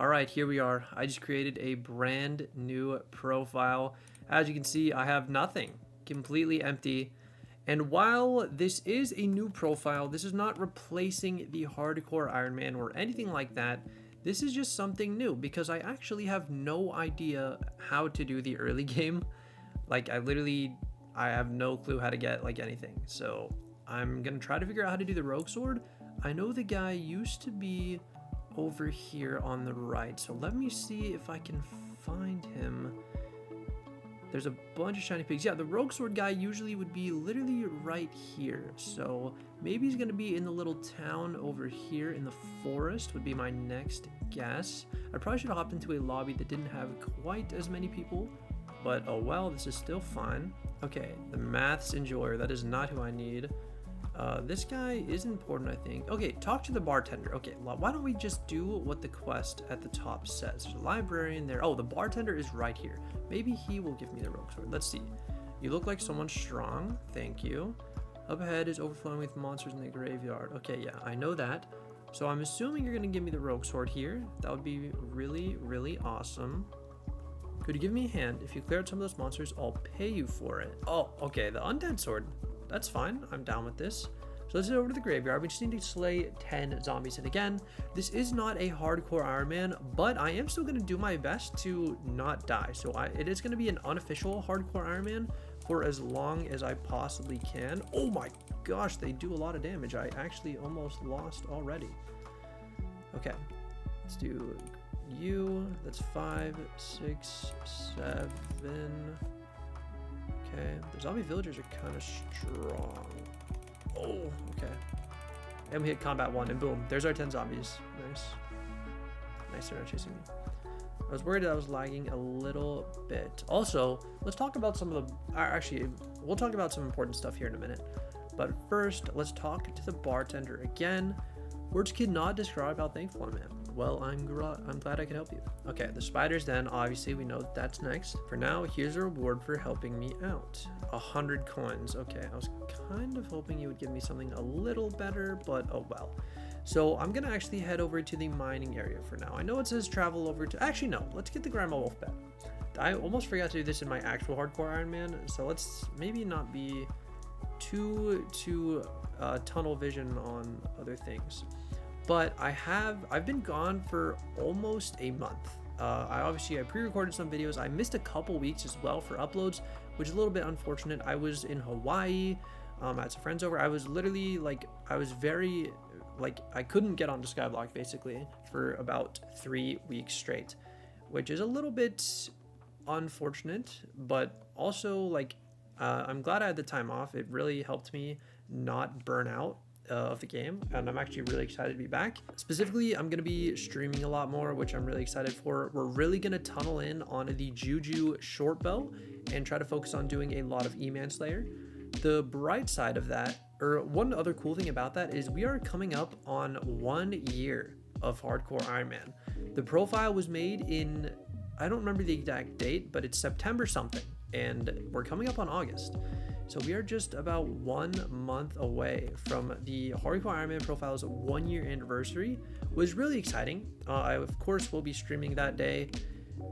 All right, here we are. I just created a brand new profile. As you can see, I have nothing, completely empty. And while this is a new profile, this is not replacing the hardcore Iron Man or anything like that. This is just something new because I actually have no idea how to do the early game. Like I have no clue how to get like anything. So I'm gonna try to figure out how to do the rogue sword. I know the guy used to be over here on the right, so let me see if I can find him. There's a bunch of shiny pigs. Yeah, the rogue sword guy usually would be literally right here, so maybe he's gonna be in the little town over here in the forest would be my next guess. I probably should have hopped into a lobby that didn't have quite as many people, but oh well, this is still fine. Okay, the maths enjoyer, that is not who I need. This guy is important, I think. Okay, talk to the bartender. Okay, why don't we just do what the quest at the top says? There's a librarian there. Oh, the bartender is right here. Maybe he will give me the rogue sword. Let's see. You look like someone strong. Thank you. Up ahead is overflowing with monsters in the graveyard. Okay, yeah, I know that. So I'm assuming you're going to give me the rogue sword here. That would be really, really awesome. Could you give me a hand? If you clear out some of those monsters, I'll pay you for it. Oh, okay, the undead sword. That's fine. I'm down with this. So let's head over to the graveyard. We just need to slay 10 zombies. And again, this is not a hardcore Iron Man, but I am still going to do my best to not die. So it is going to be an unofficial hardcore Iron Man for as long as I possibly can. Oh my gosh, they do a lot of damage. I actually almost lost already. Okay, let's do you. That's 5, 6, 7. Okay, the zombie villagers are kind of strong. Oh, okay. And we hit combat 1, and boom, there's our 10 zombies. Nice. Nice, they're not chasing me. I was worried that I was lagging a little bit. Also, let's talk about some of the... Actually, we'll talk about some important stuff here in a minute. But first, let's talk to the bartender again. Words cannot describe how thankful I am. Well, I'm glad I could help you. Okay, the spider's den, obviously we know that's next. For now, here's a reward for helping me out. 100 coins. Okay, I was kind of hoping you would give me something a little better, but oh well. So I'm gonna actually head over to the mining area for now. I know it says travel over to... Actually, no, let's get the Grandma Wolf bed. I almost forgot to do this in my actual hardcore Iron Man, so let's maybe not be too tunnel vision on other things. But I've been gone for almost a month. I pre-recorded some videos. I missed a couple weeks as well for uploads, which is a little bit unfortunate. I was in Hawaii, at some friends over. I was literally I couldn't get onto Skyblock basically for about 3 weeks straight, which is a little bit unfortunate, but also I'm glad I had the time off. It really helped me not burn out of the game, and I'm actually really excited to be back. Specifically, I'm going to be streaming a lot more, which I'm really excited for. We're really going to tunnel in on the Juju short bow and try to focus on doing a lot of E-Man Slayer. The bright side of that, or one other cool thing about that, is we are coming up on 1 year of hardcore Iron Man. The profile was made in, I don't remember the exact date, but it's September something, and we're coming up on August. So we are just about 1 month away from the Hardcore Iron Man profile's 1 year anniversary. It was really exciting. I of course will be streaming that day,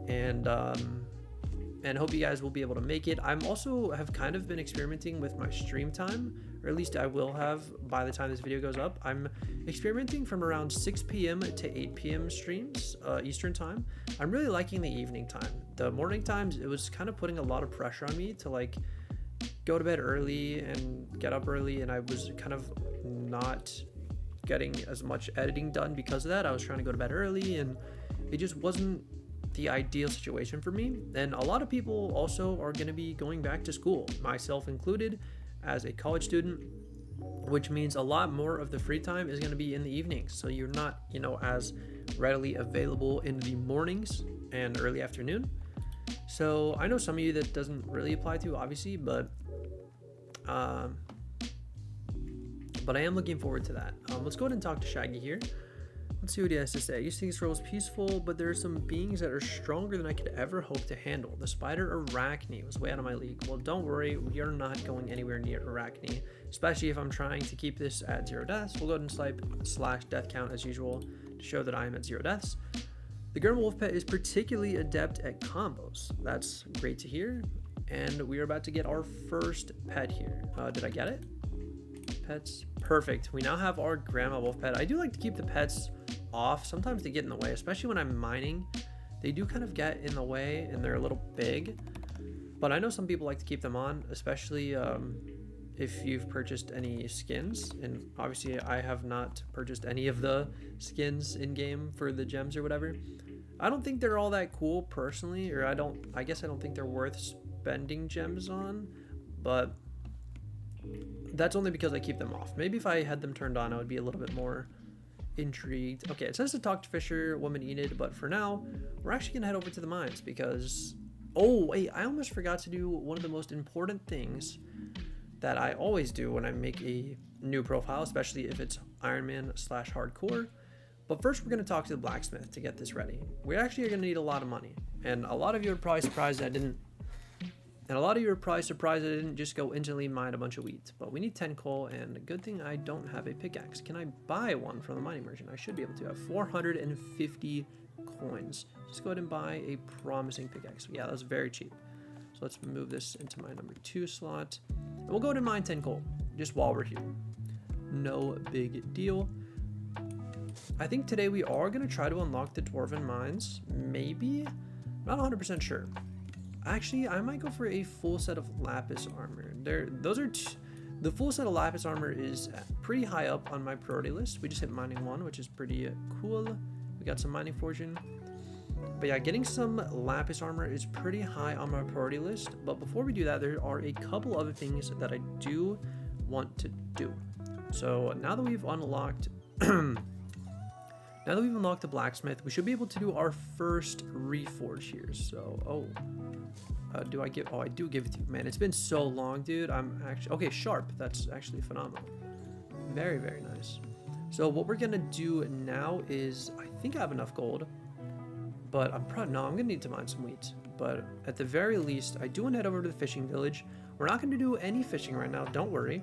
and hope you guys will be able to make it. I'm also have kind of been experimenting with my stream time, or at least I will have by the time this video goes up. I'm experimenting from around 6 p.m. to 8 p.m. streams, Eastern time. I'm really liking the evening time. The morning times, it was kind of putting a lot of pressure on me to go to bed early and get up early, and I was kind of not getting as much editing done because of that. I was trying to go to bed early, and it just wasn't the ideal situation for me. And a lot of people also are going to be going back to school, myself included, as a college student, which means a lot more of the free time is going to be in the evenings. So you're not, as readily available in the mornings and early afternoon. So I know some of you that doesn't really apply to, obviously, but I am looking forward to that. Let's go ahead and talk to Shaggy here. Let's see what he has to say. I used to think this world was peaceful, but there are some beings that are stronger than I could ever hope to handle. The spider Arachne was way out of my league. Well, don't worry, we are not going anywhere near Arachne, especially if I'm trying to keep this at 0 deaths. We'll go ahead and slash death count as usual to show that I am at 0 deaths. The German wolf pet is particularly adept at combos. That's great to hear. And we are about to get our first pet here. Did I get it? Pets. Perfect. We now have our grandma wolf pet. I do like to keep the pets off. Sometimes they get in the way, especially when I'm mining. They do kind of get in the way and they're a little big. But I know some people like to keep them on, especially if you've purchased any skins. And obviously I have not purchased any of the skins in game for the gems or whatever. I don't think they're all that cool personally, or I guess I don't think they're worth spending gems on, but that's only because I keep them off. Maybe if I had them turned on, I would be a little bit more intrigued. Okay, it says to talk to Fisher, woman Enid, but for now, we're actually gonna head over to the mines because, oh wait, I almost forgot to do one of the most important things that I always do when I make a new profile, especially if it's Iron Man / hardcore. But first, we're gonna talk to the blacksmith to get this ready. We actually are gonna need a lot of money, and a lot of you are probably surprised I didn't. And a lot of you are probably surprised I didn't just go instantly mine a bunch of wheat. But we need 10 coal, and a good thing I don't have a pickaxe. Can I buy one from the mining merchant? I should be able to. I have 450 coins. Just go ahead and buy a promising pickaxe. Yeah, that was very cheap. So let's move this into my number 2 slot. And we'll go ahead and mine 10 coal, just while we're here. No big deal. I think today we are going to try to unlock the Dwarven mines. Maybe? Not 100% sure. Actually, I might go for a full set of lapis armor. The full set of lapis armor is pretty high up on my priority list. We just hit mining 1, which is pretty cool. We got some mining fortune. But yeah, getting some lapis armor is pretty high on my priority list. But before we do that, there are a couple other things that I do want to do. So now that we've unlocked the blacksmith, we should be able to do our first reforge here. So, I do give it to you. Man, it's been so long, dude. I'm actually, okay, sharp. That's actually phenomenal. Very, very nice. So what we're gonna do now is, I think I have enough gold, but I'm gonna need to mine some wheat. But at the very least, I do want to head over to the fishing village. We're not gonna do any fishing right now, don't worry.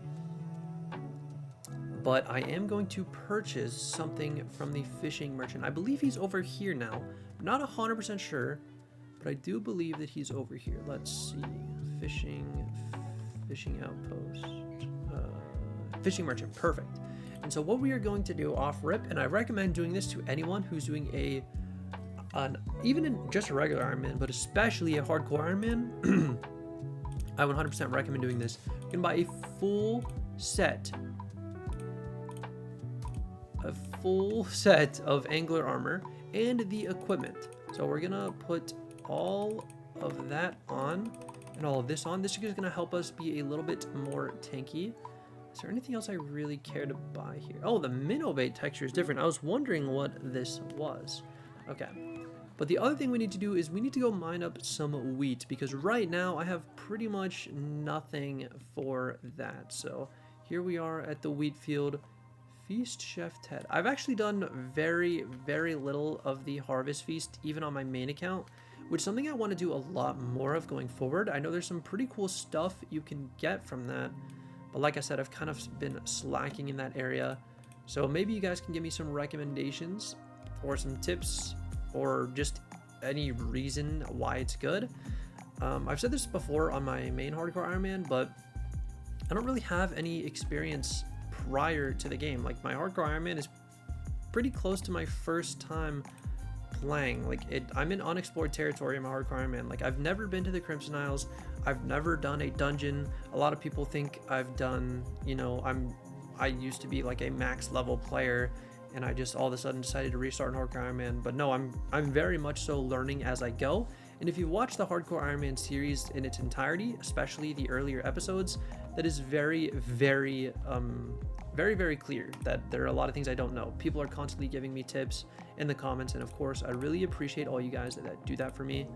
But I am going to purchase something from the fishing merchant. I believe he's over here now. I'm not 100% sure, but I do believe that he's over here. Let's see. Fishing outpost. Fishing merchant. Perfect. And so what we are going to do off rip, and I recommend doing this to anyone who's doing even in just a regular Iron Man, but especially a hardcore Iron Man, I 100% recommend doing this. You can buy a full set of angler armor and the equipment. So we're gonna put all of that on and all of this on. This is gonna help us be a little bit more tanky. Is there anything else I really care to buy here? Oh, the minnow bait texture is different. I was wondering what this was. Okay. But the other thing we need to do is we need to go mine up some wheat, because right now I have pretty much nothing for that. So here we are at the wheat field. Feast Chef Ted. I've actually done very, very little of the Harvest Feast, even on my main account, which is something I want to do a lot more of going forward. I know there's some pretty cool stuff you can get from that, but like I said, I've kind of been slacking in that area. So maybe you guys can give me some recommendations or some tips or just any reason why it's good. I've said this before on my main hardcore Iron Man, but I don't really have any experience prior to the game. Like, my hardcore Iron Man is pretty close to my first time playing. Like, I'm in unexplored territory in my hardcore Iron Man. Like, I've never been to the Crimson Isles. I've never done a dungeon. A lot of people think I've done, you know, I used to be like a max level player, and I just all of a sudden decided to restart in hardcore Iron Man. But no, I'm very much so learning as I go. And if you watch the hardcore Iron Man series in its entirety, especially the earlier episodes, that is very, very clear that there are a lot of things I don't know. People are constantly giving me tips in the comments, and of course, I really appreciate all you guys that do that for me.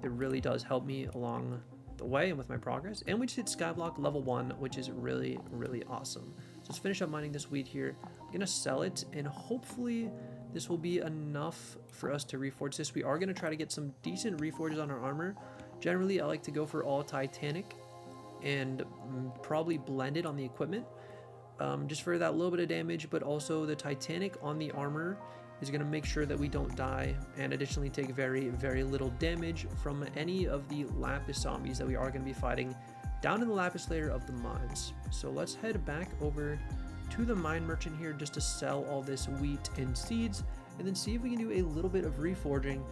It really does help me along the way and with my progress. And we just hit Skyblock level 1, which is really, really awesome. So let's finish up mining this wheat here. I'm gonna sell it, and hopefully this will be enough for us to reforge this. We are gonna try to get some decent reforges on our armor. Generally, I like to go for all Titanic and probably blend it on the equipment, just for that little bit of damage, but also the Titanic on the armor is going to make sure that we don't die, and additionally take very, very little damage from any of the lapis zombies that we are going to be fighting down in the lapis layer of the mines. So let's head back over to the mine merchant here just to sell all this wheat and seeds, and then see if we can do a little bit of reforging.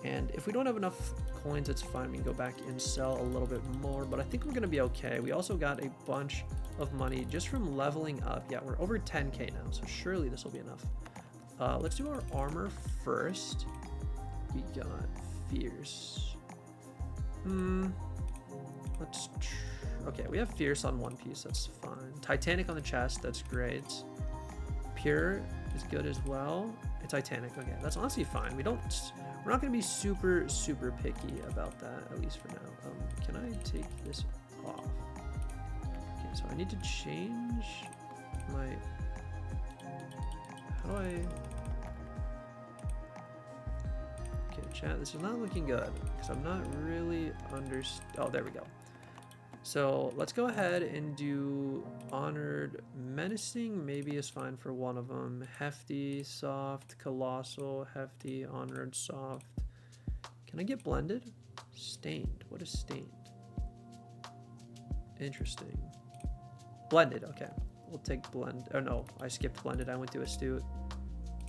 And if we don't have enough coins, that's fine. We can go back and sell a little bit more, but I think we're going to be okay. We also got a bunch of money just from leveling up. Yeah, we're over 10k now, so surely this will be enough. Let's do our armor first. We got fierce. Okay, we have fierce on one piece, that's fine. Titanic on the chest, that's great. Pure is good as well. Titanic, okay, that's honestly fine. We're not gonna be super picky about that, at least for now. Can I take this off? Okay, so I need to change my, how do I, okay, chat, this is not looking good, because I'm not really oh, there we go. So let's go ahead and do honored. Menacing maybe is fine for one of them. Hefty, soft, colossal, hefty, honored, soft. Can I get blended? Stained. What is stained? Interesting. Blended. Okay. We'll take blend. Oh no, I skipped blended. I went to astute.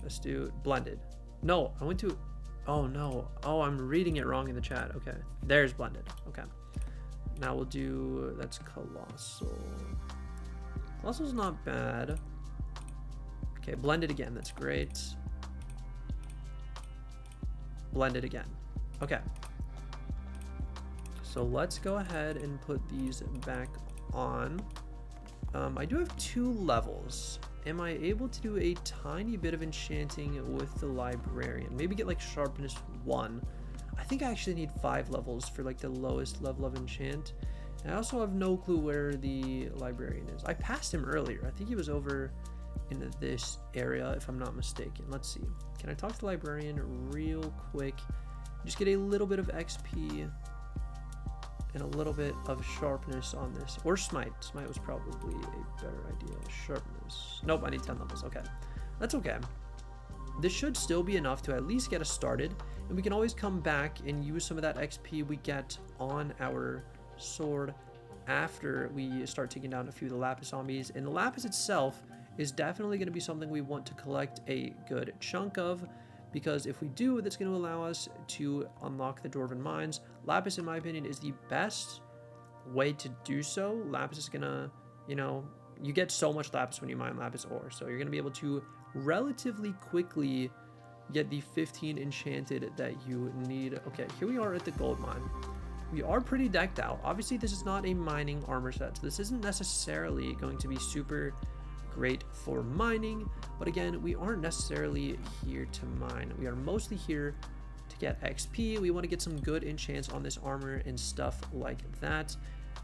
Astute. Blended. No, I went to. Oh no. Oh, I'm reading it wrong in the chat. Okay. There's blended. Okay. Now we'll do, that's colossal. Colossal's not bad. Okay, blended again, that's great. Blended again. Okay. So let's go ahead and put these back on. I do have 2 levels. Am I able to do a tiny bit of enchanting with the librarian? Maybe get like sharpness 1. I think I actually need 5 levels for like the lowest level of enchant. And I also have no clue where the librarian is. I passed him earlier. I think he was over in this area, if I'm not mistaken. Let's see. Can I talk to the librarian real quick? Just get a little bit of XP and a little bit of sharpness on this. Or smite. Smite was probably a better idea. Sharpness. Nope, I need 10 levels. Okay. That's okay. This should still be enough to at least get us started. And we can always come back and use some of that XP we get on our sword after we start taking down a few of the lapis zombies. And the lapis itself is definitely going to be something we want to collect a good chunk of, because if we do, that's going to allow us to unlock the Dwarven Mines. Lapis, in my opinion, is the best way to do so. Lapis is going to, you know, you get so much lapis when you mine lapis ore, so you're going to be able to relatively quickly get the 15 enchanted that you need. Okay, here we are at the gold mine. We are pretty decked out. Obviously, this is not a mining armor set, so this isn't necessarily going to be super great for mining, but again, we aren't necessarily here to mine. We are mostly here to get XP. We want to get some good enchants on this armor and stuff like that.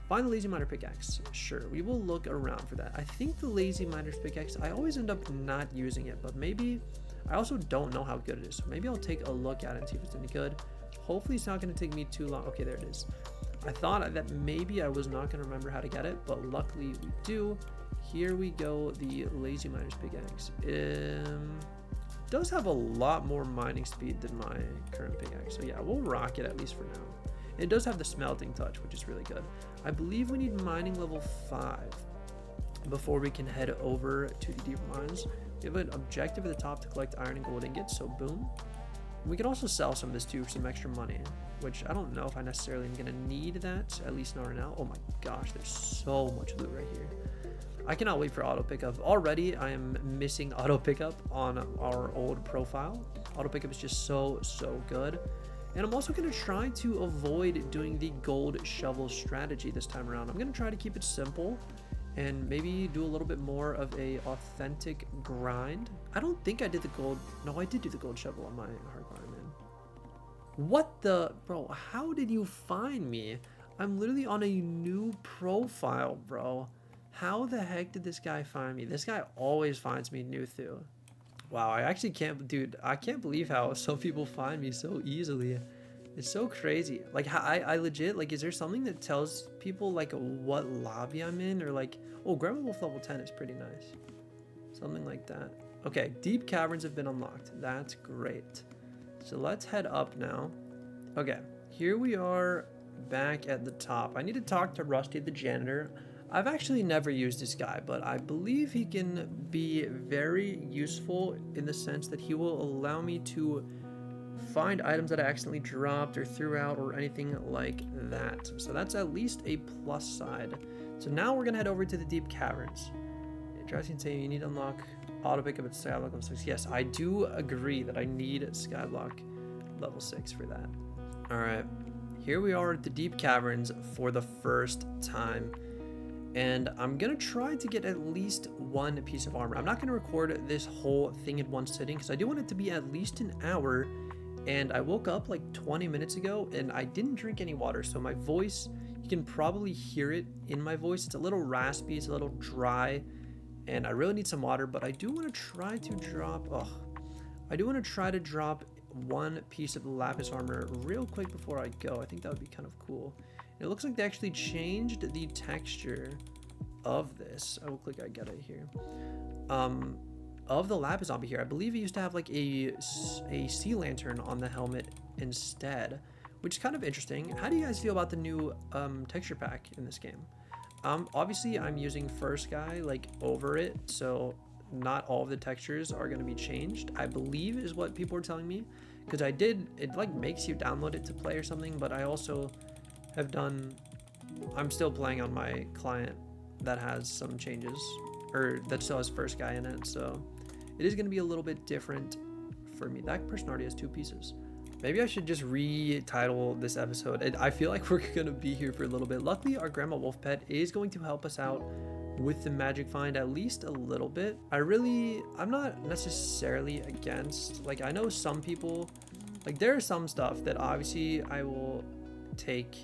Find the lazy miner pickaxe. Sure, we will look around for that. I think the lazy miner's pickaxe, I always end up not using it, but maybe, I also don't know how good it is, so maybe I'll take a look at it and see if it's any good. Hopefully it's not going to take me too long. Okay, there it is. I thought that maybe I was not going to remember how to get it, but luckily we do. Here we go, the lazy miner's pickaxe. Does have a lot more mining speed than my current pickaxe, so yeah, we'll rock it at least for now. It does have the smelting touch, which is really good. I believe we need mining level 5 before we can head over to the deep mines. We have an objective at the top to collect iron and gold ingots, so boom. We can also sell some of this too for some extra money, which I don't know if I necessarily am going to need that, at least not right now. Oh my gosh, there's so much loot right here. I cannot wait for auto pickup. Already, I am missing auto pickup on our old profile. Auto pickup is just so good. And I'm also going to try to avoid doing the gold shovel strategy this time around. I'm going to try to keep it simple and maybe do a little bit more of a authentic grind. I don't think I did the gold. No, I did do the gold shovel on my hardcore, man. What the, bro, how did you find me? I'm literally on a new profile, bro. How the heck did this guy find me? This guy always finds me new too. Wow, I actually can't, dude, I can't believe how some people find me so easily. It's so crazy. Like, I legit, like, is there something that tells people, like, what lobby I'm in? Or, like, oh, Grandma Wolf level 10 is pretty nice. Something like that. Okay, deep caverns have been unlocked. That's great. So let's head up now. Okay, here we are back at the top. I need to talk to Rusty the janitor. I've actually never used this guy, but I believe he can be very useful in the sense that he will allow me to find items that I accidentally dropped or threw out or anything like that. So that's at least a plus side. So now we're gonna head over to the deep caverns. Interesting saying you need to unlock auto pickup at Skyblock level 6. Yes, I do agree that I need Skyblock level 6 for that. Alright, here we are at the deep caverns for the first time. And I'm gonna try to get at least one piece of armor. I'm not gonna record this whole thing in one sitting because I do want it to be at least an hour. And I woke up like 20 minutes ago and I didn't drink any water. So my voice, you can probably hear it in my voice. It's a little raspy, it's a little dry. And I really need some water, but I do want to try to drop, one piece of lapis armor real quick before I go. I think that would be kind of cool. And it looks like they actually changed the texture of this. I will click I get it here. Of the lapis zombie here. I believe it used to have like a sea lantern on the helmet instead, which is kind of interesting. How do you guys feel about the new texture pack in this game? Obviously I'm using first guy like over it, so not all of the textures are going to be changed, I believe is what people are telling me, because it like makes you download it to play or something, but I also have I'm still playing on my client that has some changes, or that still has first guy in it, so it is going to be a little bit different for me. That person already has 2 pieces. Maybe I should just retitle this episode. I feel like we're gonna be here for a little bit. Luckily, our grandma wolf pet is going to help us out with the magic find at least a little bit. I'm not necessarily against, like, I know some people, like, there is some stuff that obviously I will take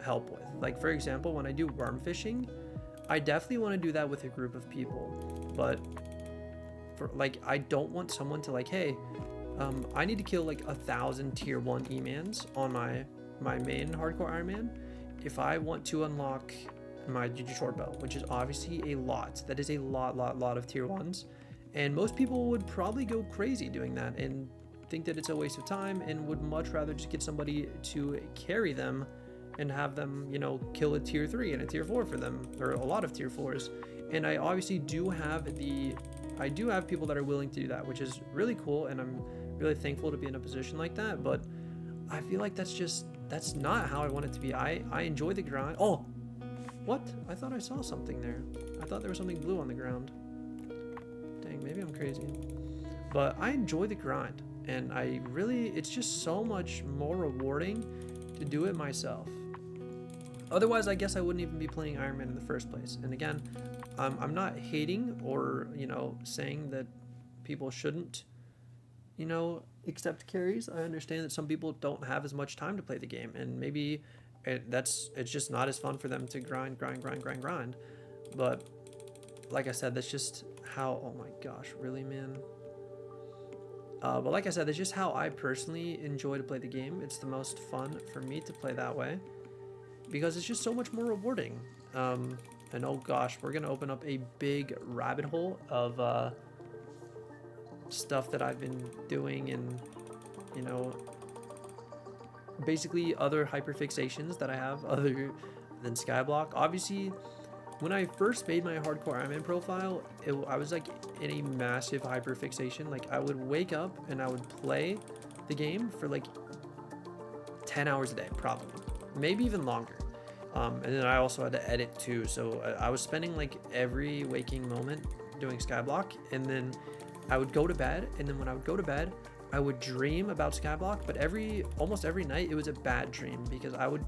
help with. Like, for example, when I do worm fishing, I definitely want to do that with a group of people. But I don't want someone to like, hey, I need to kill like 1,000 tier 1 E-mans on my main hardcore Iron Man if I want to unlock my GG short bow, which is obviously a lot. That is a lot of tier 1s, and most people would probably go crazy doing that and think that it's a waste of time and would much rather just get somebody to carry them and have them, you know, kill a tier 3 and a tier 4 for them, or a lot of tier 4s. And I obviously do have people that are willing to do that, which is really cool, and I'm really thankful to be in a position like that. But I feel like that's not how I want it to be. I enjoy the grind. Oh, what? I thought I saw something there. I thought there was something blue on the ground. Dang, maybe I'm crazy. But I enjoy the grind, and it's just so much more rewarding to do it myself. Otherwise, I guess I wouldn't even be playing Iron Man in the first place. And again, I'm not hating or, you know, saying that people shouldn't, you know, accept carries. I understand that some people don't have as much time to play the game, and maybe it's just not as fun for them to grind. But like I said, that's just how, oh my gosh, really, man. But like I said, that's just how I personally enjoy to play the game. It's the most fun for me to play that way because it's just so much more rewarding. And oh gosh, we're gonna open up a big rabbit hole of stuff that I've been doing, and, you know, basically other hyperfixations that I have other than Skyblock. Obviously, when I first made my hardcore Iron Man profile, I was like in a massive hyperfixation. Like, I would wake up and I would play the game for like 10 hours a day, probably, maybe even longer. And then I also had to edit too, so I was spending like every waking moment doing Skyblock, and then I would go to bed, and then when I would go to bed, I would dream about Skyblock, but almost every night it was a bad dream, because I would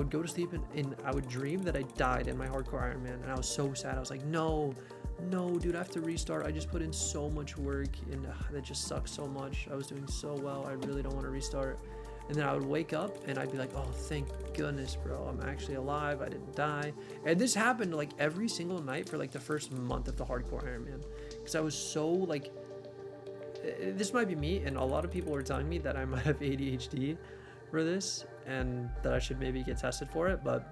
go to sleep and I would dream that I died in my hardcore Iron Man, and I was so sad. I was like, no dude, I have to restart. I just put in so much work, and that just sucks so much. I was doing so well. I really don't want to restart. And then I would wake up and I'd be like, oh, thank goodness, bro, I'm actually alive. I didn't die. And this happened like every single night for like the first month of the hardcore Iron Man, because I was so like, this might be me, and a lot of people are telling me that I might have ADHD for this and that I should maybe get tested for it. But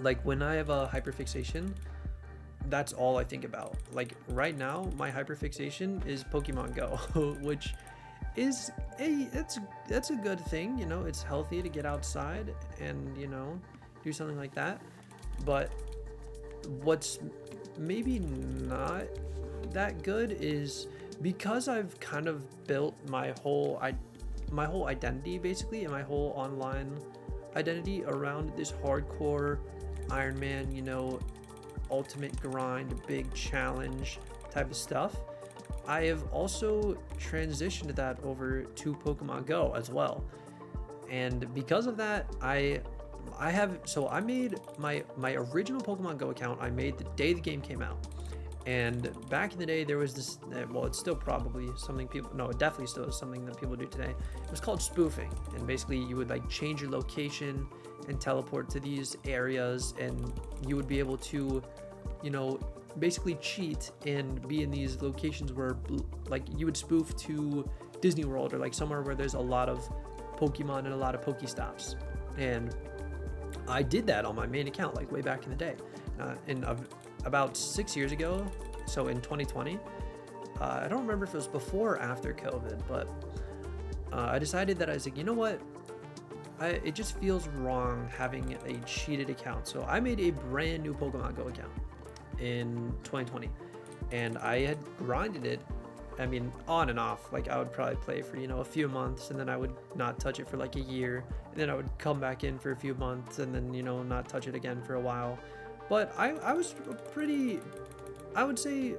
like, when I have a hyperfixation, that's all I think about. Like right now, my hyperfixation is Pokemon Go, which is that's a good thing. You know, it's healthy to get outside and, you know, do something like that. But what's maybe not that good is because I've kind of built my whole identity basically, and my whole online identity around this hardcore Iron Man, you know, ultimate grind, big challenge type of stuff. I have also transitioned that over to Pokemon Go as well. And because of that, I made my original Pokemon Go account, I made the day the game came out. And back in the day, there was this, well, it's still probably something people, no, it definitely still is something that people do today. It was called spoofing. And basically you would like change your location and teleport to these areas, and you would be able to, you know, basically cheat and be in these locations where like you would spoof to Disney World or like somewhere where there's a lot of Pokemon and a lot of Pokestops. And I did that on my main account like way back in the day. About 6 years ago, so in 2020, I don't remember if it was before or after COVID, but I decided that I was like, you know what, it just feels wrong having a cheated account. So I made a brand new Pokemon Go account in 2020, and I had grinded it, I mean, on and off. Like I would probably play for, you know, a few months, and then I would not touch it for like a year, and then I would come back in for a few months, and then, you know, not touch it again for a while. But I was pretty, I would say,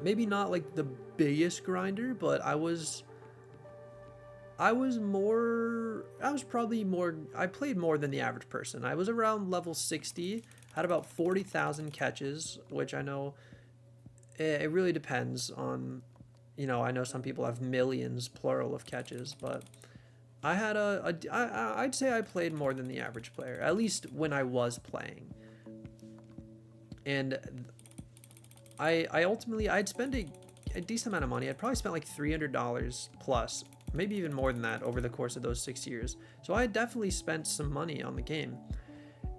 maybe not like the biggest grinder, but I played more than the average person. I was around level 60, had about 40,000 catches, which I know it really depends on, you know, I know some people have millions, plural, of catches, but I had I'd say I played more than the average player, at least when I was playing. And I'd spend a decent amount of money. I'd probably spent like $300 plus, maybe even more than that over the course of those 6 years. So I definitely spent some money on the game.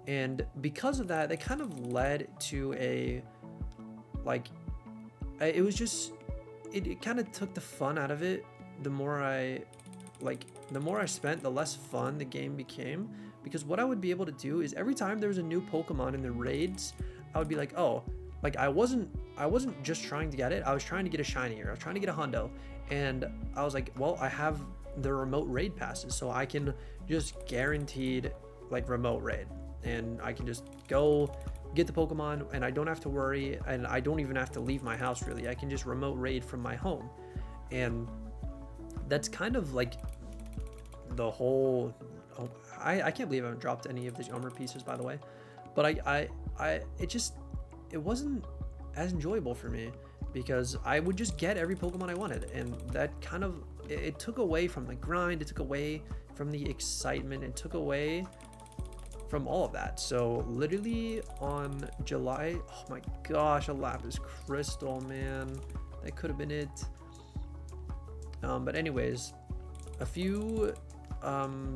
And because of that, they kind of led to it kind of took the fun out of it. The more I spent, the less fun the game became. Because what I would be able to do is every time there was a new Pokemon in the raids, I would be like, oh, like I wasn't just trying to get it. I was trying to get a shiny, or I was trying to get a hundo. And I was like, well, I have the remote raid passes, so I can just guaranteed like remote raid, and I can just go get the Pokemon, and I don't have to worry, and I don't even have to leave my house really. I can just remote raid from my home. And that's kind of like the whole, I can't believe I haven't dropped any of the armor pieces, by the way. But it wasn't as enjoyable for me, because I would just get every Pokemon I wanted, and that kind of, it took away from the grind, it took away from the excitement, it took away from all of that. So literally on July, oh my gosh, a Lapis Crystal, man, that could have been it. But anyways, a few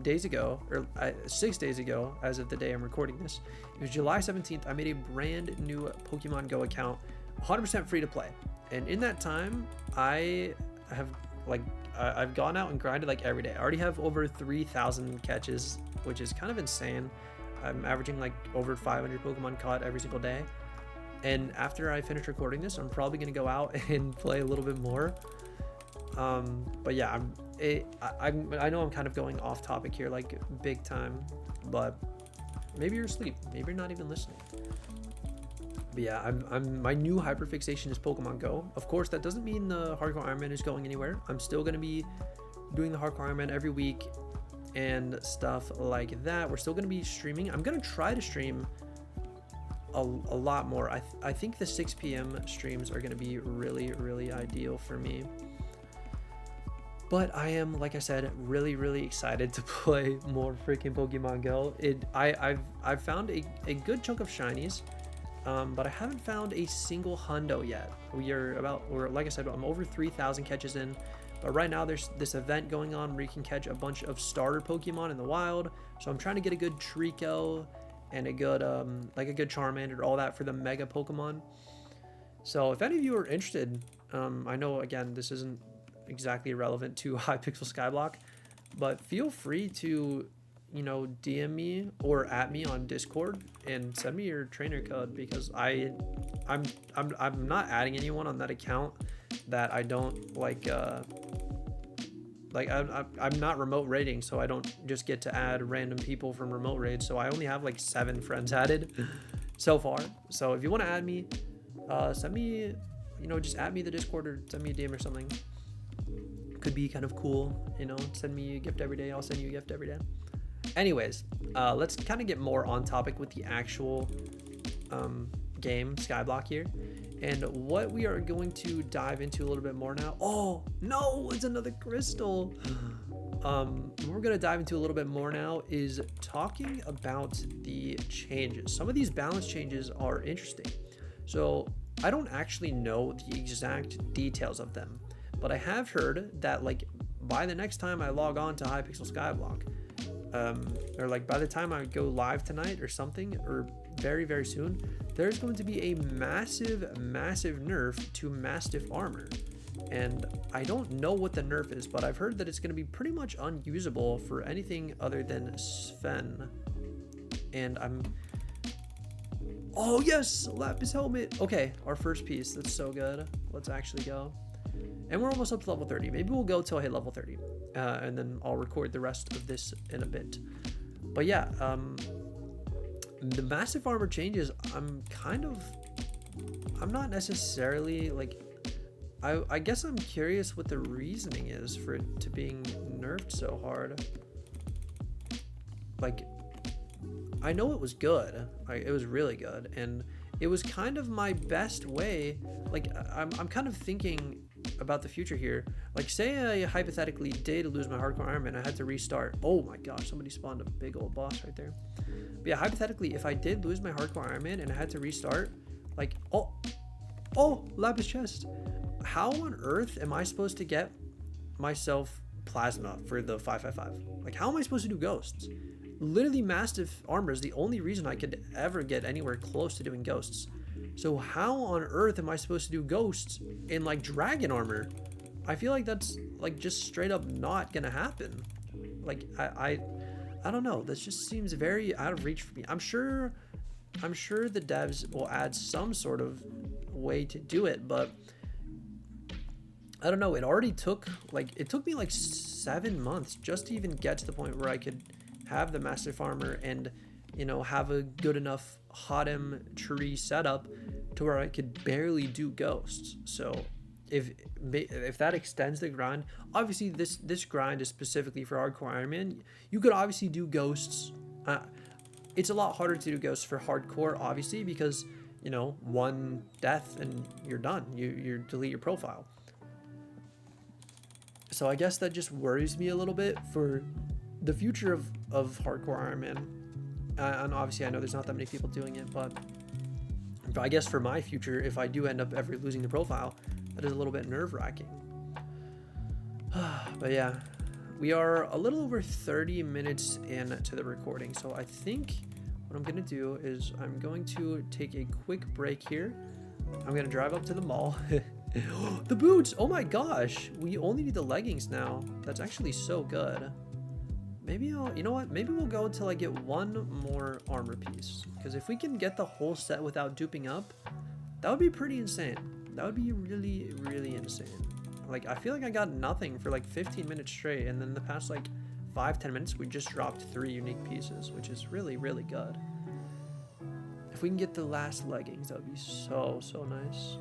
days ago, or 6 days ago, as of the day I'm recording this, it was July 17th, I made a brand new Pokemon Go account, 100% free to play. And in that time, I've gone out and grinded like every day. I already have over 3,000 catches, which is kind of insane. I'm averaging like over 500 Pokemon caught every single day. And after I finish recording this, I'm probably going to go out and play a little bit more. But yeah, I know I'm kind of going off topic here, like big time, but maybe you're asleep, maybe you're not even listening. But yeah, my new hyperfixation is Pokemon Go. Of course, that doesn't mean the Hardcore Iron Man is going anywhere. I'm still going to be doing the Hardcore Iron Man every week and stuff like that. We're still going to be streaming. I'm going to try to stream a lot more. I think the 6 p.m. streams are going to be really, really ideal for me. But I am, like I said, really, really excited to play more freaking Pokemon Go. I've found a good chunk of shinies, but I haven't found a single hundo yet. We're like I said, I'm over 3,000 catches in. But right now there's this event going on where you can catch a bunch of starter Pokemon in the wild. So I'm trying to get a good Trico and a good like a good Charmander, all that for the Mega Pokemon. So if any of you are interested, I know again this isn't exactly relevant to Hypixel Skyblock, but feel free to, you know, DM me or at me on Discord and send me your trainer code, because I'm not adding anyone on that account that I don't like I'm not remote raiding, so I don't just get to add random people from remote raids. So I only have like 7 friends added so far. So if you want to add me, send me, you know, just add me the Discord or send me a DM or something. Could be kind of cool, you know, send me a gift every day. I'll send you a gift every day. Anyways, let's kind of get more on topic with the actual game Skyblock here, and what we are going to dive into a little bit more now. Oh no, it's another crystal. What we're going to dive into a little bit more now is talking about the changes. Some of these balance changes are interesting. So I don't actually know the exact details of them, but I have heard that like by the next time I log on to Hypixel Skyblock, or like by the time I go live tonight or something, or very, very soon, there's going to be a massive nerf to Mastiff armor. And I don't know what the nerf is, but I've heard that it's going to be pretty much unusable for anything other than Sven. And oh yes, Lapis helmet. Okay, our first piece. That's so good. Let's actually go. And we're almost up to level 30. Maybe we'll go till I hit level 30. And then I'll record the rest of this in a bit. But yeah, the Mastiff armor changes, I'm not necessarily like, I guess I'm curious what the reasoning is for it to being nerfed so hard. Like, I know it was good. It was really good. And it was kind of my best way. Like, I'm kind of thinking about the future here. Like, say I hypothetically did lose my hardcore Iron Man, I had to restart. Oh my gosh, somebody spawned a big old boss right there. But yeah, hypothetically, if I did lose my hardcore Iron Man and I had to restart, like, oh, Lapis chest. How on earth am I supposed to get myself plasma for the 555? Like, how am I supposed to do ghosts? Literally, Mastiff armor is the only reason I could ever get anywhere close to doing ghosts. So how on earth am I supposed to do ghosts in like dragon armor? I feel like that's like just straight up not gonna happen. Like I don't know. This just seems very out of reach for me. I'm sure the devs will add some sort of way to do it, but I don't know. It took me like 7 months just to even get to the point where I could have the Mastiff armor and, you know, have a good enough Hotem tree setup to where I could barely do ghosts. So if that extends the grind, obviously this grind is specifically for hardcore Iron Man. You could obviously do ghosts. It's a lot harder to do ghosts for hardcore, obviously, because, you know, one death and you're done. You delete your profile. So I guess that just worries me a little bit for the future of hardcore Iron Man. And obviously I know there's not that many people doing it, but I guess for my future, if I do end up ever losing the profile, that is a little bit nerve-wracking. But yeah, we are a little over 30 minutes into the recording, so I think what I'm gonna do is I'm going to take a quick break here. I'm gonna drive up to the mall. The boots! Oh my gosh! We only need the leggings now. That's actually so good. Maybe you know what? Maybe we'll go until I get one more armor piece. Because if we can get the whole set without duping up, that would be pretty insane. That would be really, really insane. Like, I feel like I got nothing for like 15 minutes straight, and then the past like 5-10 minutes, we just dropped 3 unique pieces, which is really, really good. If we can get the last leggings, that would be so, so nice.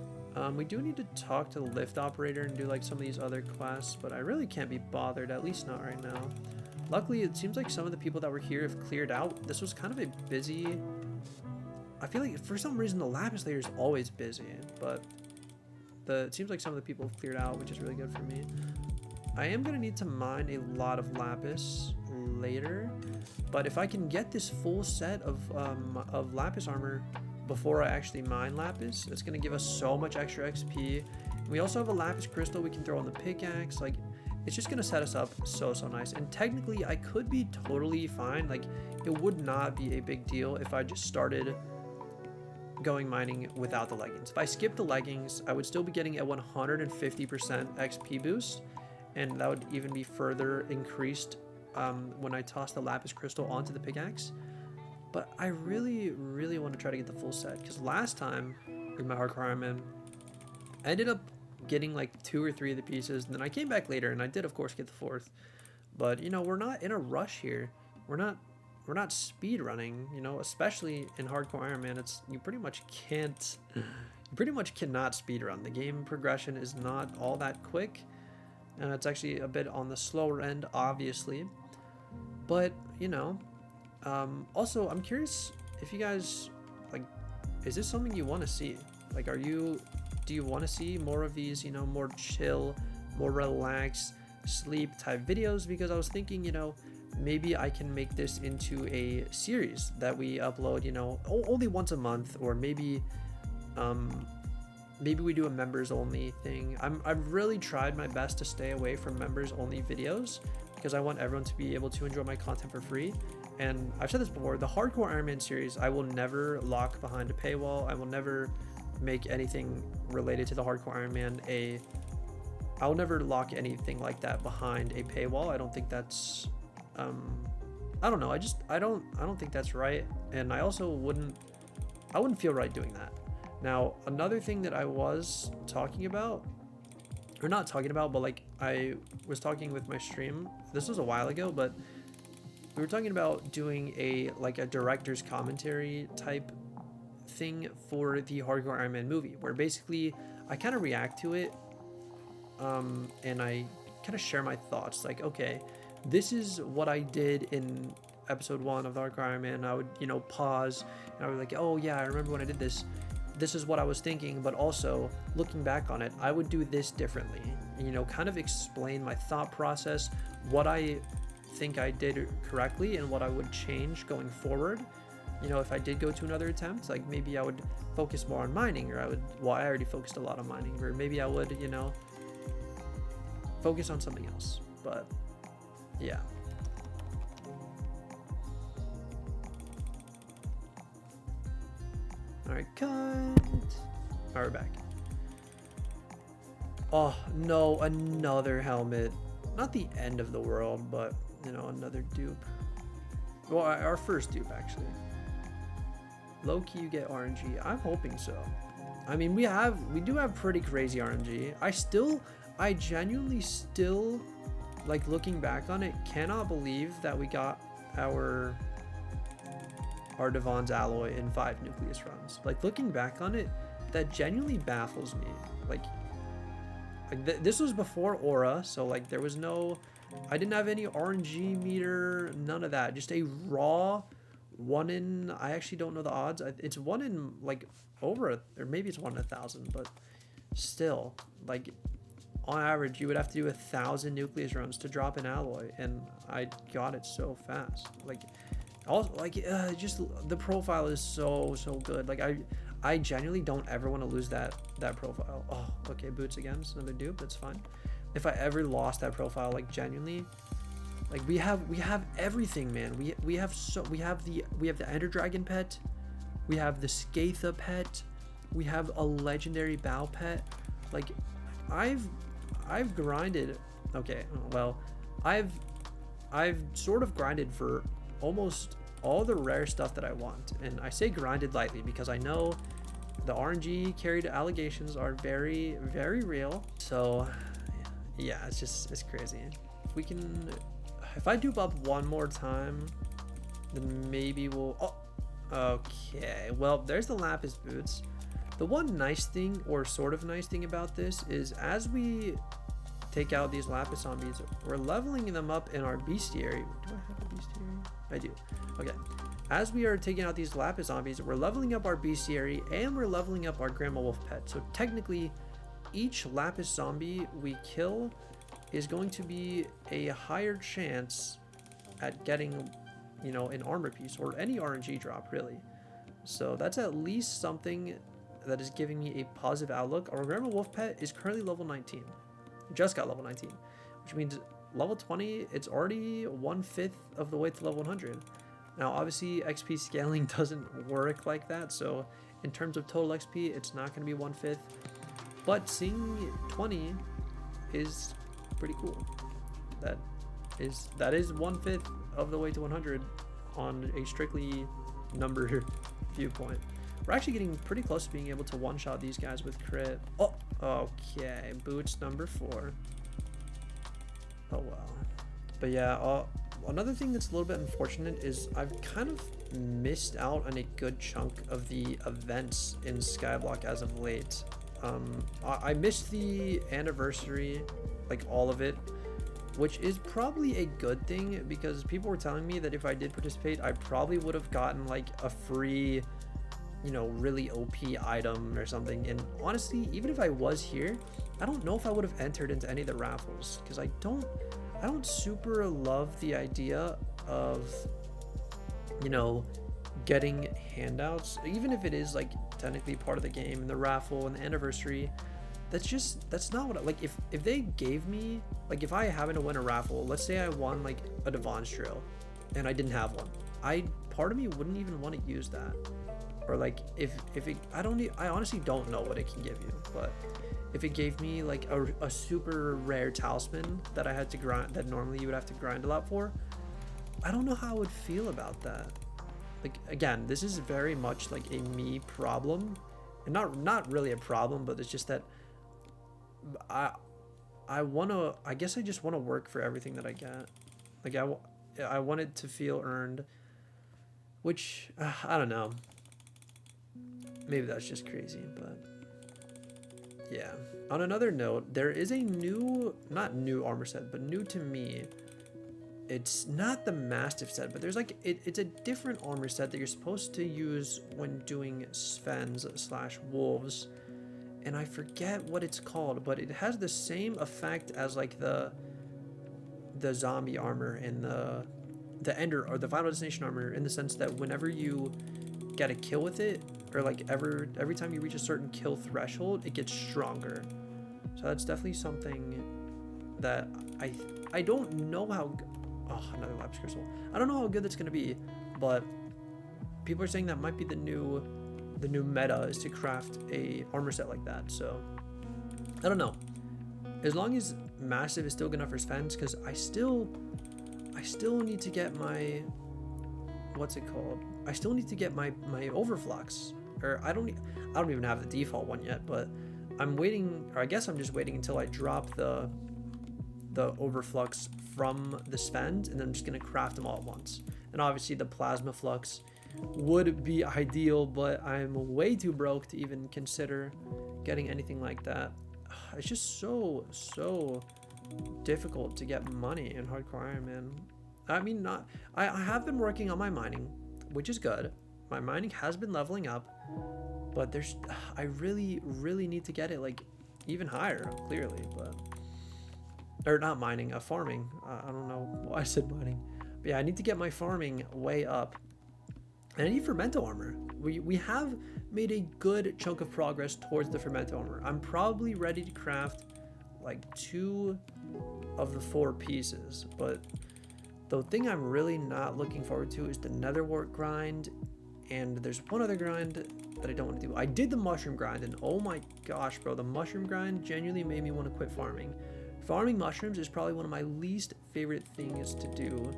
We do need to talk to the lift operator and do like some of these other quests, but I really can't be bothered, at least not right now. Luckily, it seems like some of the people that were here have cleared out. This was kind of a busy... I feel like for some reason the Lapis layer is always busy, but it seems like some of the people have cleared out, which is really good for me. I am going to need to mine a lot of Lapis later, but if I can get this full set of Lapis armor before I actually mine Lapis, it's going to give us so much extra XP. We also have a Lapis crystal we can throw on the pickaxe. Like, it's just gonna set us up so nice. And technically I could be totally fine. Like, it would not be a big deal if I just started going mining without the leggings. If I skipped the leggings, I would still be getting a 150% XP boost, and that would even be further increased when I toss the lapis crystal onto the pickaxe. But I really want to try to get the full set, because last time with my hardcore Iron Man, I ended up getting like 2 or 3 of the pieces, and then I came back later and I did of course get the 4th. But you know, we're not in a rush here. We're not speed running, you know, especially in hardcore Iron Man. You pretty much cannot speed run. The game progression is not all that quick, and it's actually a bit on the slower end, obviously. But you know, also I'm curious if you guys, like, is this something you want to see? Like, do you want to see more of these, you know, more chill, more relaxed sleep type videos? Because I was thinking, you know, maybe I can make this into a series that we upload, you know, only once a month, or maybe we do a members only thing. I've really tried my best to stay away from members only videos, because I want everyone to be able to enjoy my content for free. And I've said this before, the hardcore Iron Man series, I will never lock behind a paywall. I will never make anything related to the hardcore Iron Man I will never lock anything like that behind a paywall. I don't think that's I don't know, I don't think that's right, and I also wouldn't feel right doing that. Now, another thing that I was talking about, or not talking about, but like I was talking with my stream, this was a while ago, but we were talking about doing a director's commentary type thing for the hardcore Iron Man movie, where basically I kind of react to it, and I kind of share my thoughts, like, okay, this is what I did in episode 1 of the hardcore Iron Man. I would, you know, pause and I would like, oh yeah, I remember when I did this is what I was thinking, but also looking back on it, I would do this differently, and, you know, kind of explain my thought process, what I think I did correctly and what I would change going forward. You know, if I did go to another attempt, like maybe I would focus more on mining, or I already focused a lot on mining, or maybe I would, you know, focus on something else. But yeah. Alright, cut. Alright, we're back. Oh no, another helmet. Not the end of the world, but you know, another dupe. Well, our first dupe actually. Low key, you get RNG. I'm hoping so. I mean, we do have pretty crazy RNG. I genuinely still, like, looking back on it, cannot believe that we got our Devon's alloy in 5 nucleus runs. Like, looking back on it, that genuinely baffles me. Like this was before aura, so like there was I didn't have any RNG meter, none of that. Just a raw 1 in, I actually don't know the odds. It's 1 in like or maybe it's 1 in 1,000, but still, like, on average, you would have to do 1,000 nucleus runs to drop an alloy, and I got it so fast. Like, also, like, just the profile is so good. Like, I genuinely don't ever want to lose that profile. Oh, okay, boots again. It's another dupe. That's fine. If I ever lost that profile, like, genuinely, like, we have everything, man. We have the Ender Dragon pet, we have the Skatha pet, we have a legendary Bow pet. Like, I've grinded. Okay, well, I've sort of grinded for almost all the rare stuff that I want, and I say grinded lightly because I know the RNG carried allegations are very, very real. So yeah, it's crazy. If I dupe up one more time, then maybe we'll. Oh, okay, well, there's the lapis boots. The one nice thing, or sort of nice thing, about this is as we take out these lapis zombies, we're leveling them up in our bestiary. Do I have a bestiary? I do. Okay. As we are taking out these lapis zombies, we're leveling up our bestiary and we're leveling up our grandma wolf pet. So technically, each lapis zombie we kill is going to be a higher chance at getting, you know, an armor piece or any RNG drop, really. So that's at least something that is giving me a positive outlook. Our grandma wolf pet is currently level 19. Just got level 19, which means level 20, it's already 1/5 of the way to level 100. Now, obviously, XP scaling doesn't work like that, so in terms of total XP, it's not going to be 1/5, but seeing 20 is pretty cool. That is 1/5 of the way to 100 on a strictly number viewpoint. We're actually getting pretty close to being able to one-shot these guys with crit. Oh, okay, boots number 4. Oh well. But yeah, another thing that's a little bit unfortunate is I've kind of missed out on a good chunk of the events in Skyblock as of late. I missed the anniversary, like all of it, which is probably a good thing because people were telling me that if I did participate, I probably would have gotten like a free, you know, really OP item or something. And honestly, even if I was here, I don't know if I would have entered into any of the raffles because I don't super love the idea of, you know, getting handouts, even if it is like technically part of the game and the raffle and the anniversary. That's not what I, like if they gave me, like if I happen to win a raffle, let's say I won like a Devon's drill and I didn't have one, part of me wouldn't even want to use that. Or like if it, I honestly don't know what it can give you, but if it gave me like a super rare talisman that I had to grind, that normally you would have to grind a lot for, I don't know how I would feel about that. Like, again, this is very much like a me problem, and not really a problem, but it's just that I guess I just want to work for everything that I get. Like I want it to feel earned, which I don't know. Maybe that's just crazy, but yeah. On another note, there is a not new armor set, but new to me. It's not the Mastiff set, but there's like, it's a different armor set that you're supposed to use when doing Svens/wolves. And I forget what it's called, but it has the same effect as like the zombie armor and the ender or the final destination armor, in the sense that whenever you get a kill with it, or like every time you reach a certain kill threshold, it gets stronger. So that's definitely something that I don't know how. Oh, another lapis crystal. I don't know how good that's gonna be, but people are saying that might be the new meta, is to craft a armor set like that. So I don't know. As long as Massive is still good enough for Svens, because I still need to get my, what's it called? I still need to get my overflux. Or I don't even have the default one yet, but I'm waiting, or I guess I'm just waiting until I drop the overflux from the Svens, and then I'm just gonna craft them all at once. And obviously the plasma flux would be ideal, but I'm way too broke to even consider getting anything like that. It's just so difficult to get money in Hardcore Iron Man. I mean, I have been working on my mining, which is good. My mining has been leveling up, but I really need to get it like even higher, clearly. But, or not mining, farming. I don't know why I said mining, but yeah, I need to get my farming way up. And I need Fermento armor. We have made a good chunk of progress towards the Fermento armor. I'm probably ready to craft like 2 of the 4 pieces, but the thing I'm really not looking forward to is the Netherwort grind, and there's one other grind that I don't want to do. I did the mushroom grind, and oh my gosh, bro, the mushroom grind genuinely made me want to quit farming. Farming mushrooms is probably one of my least favorite things to do.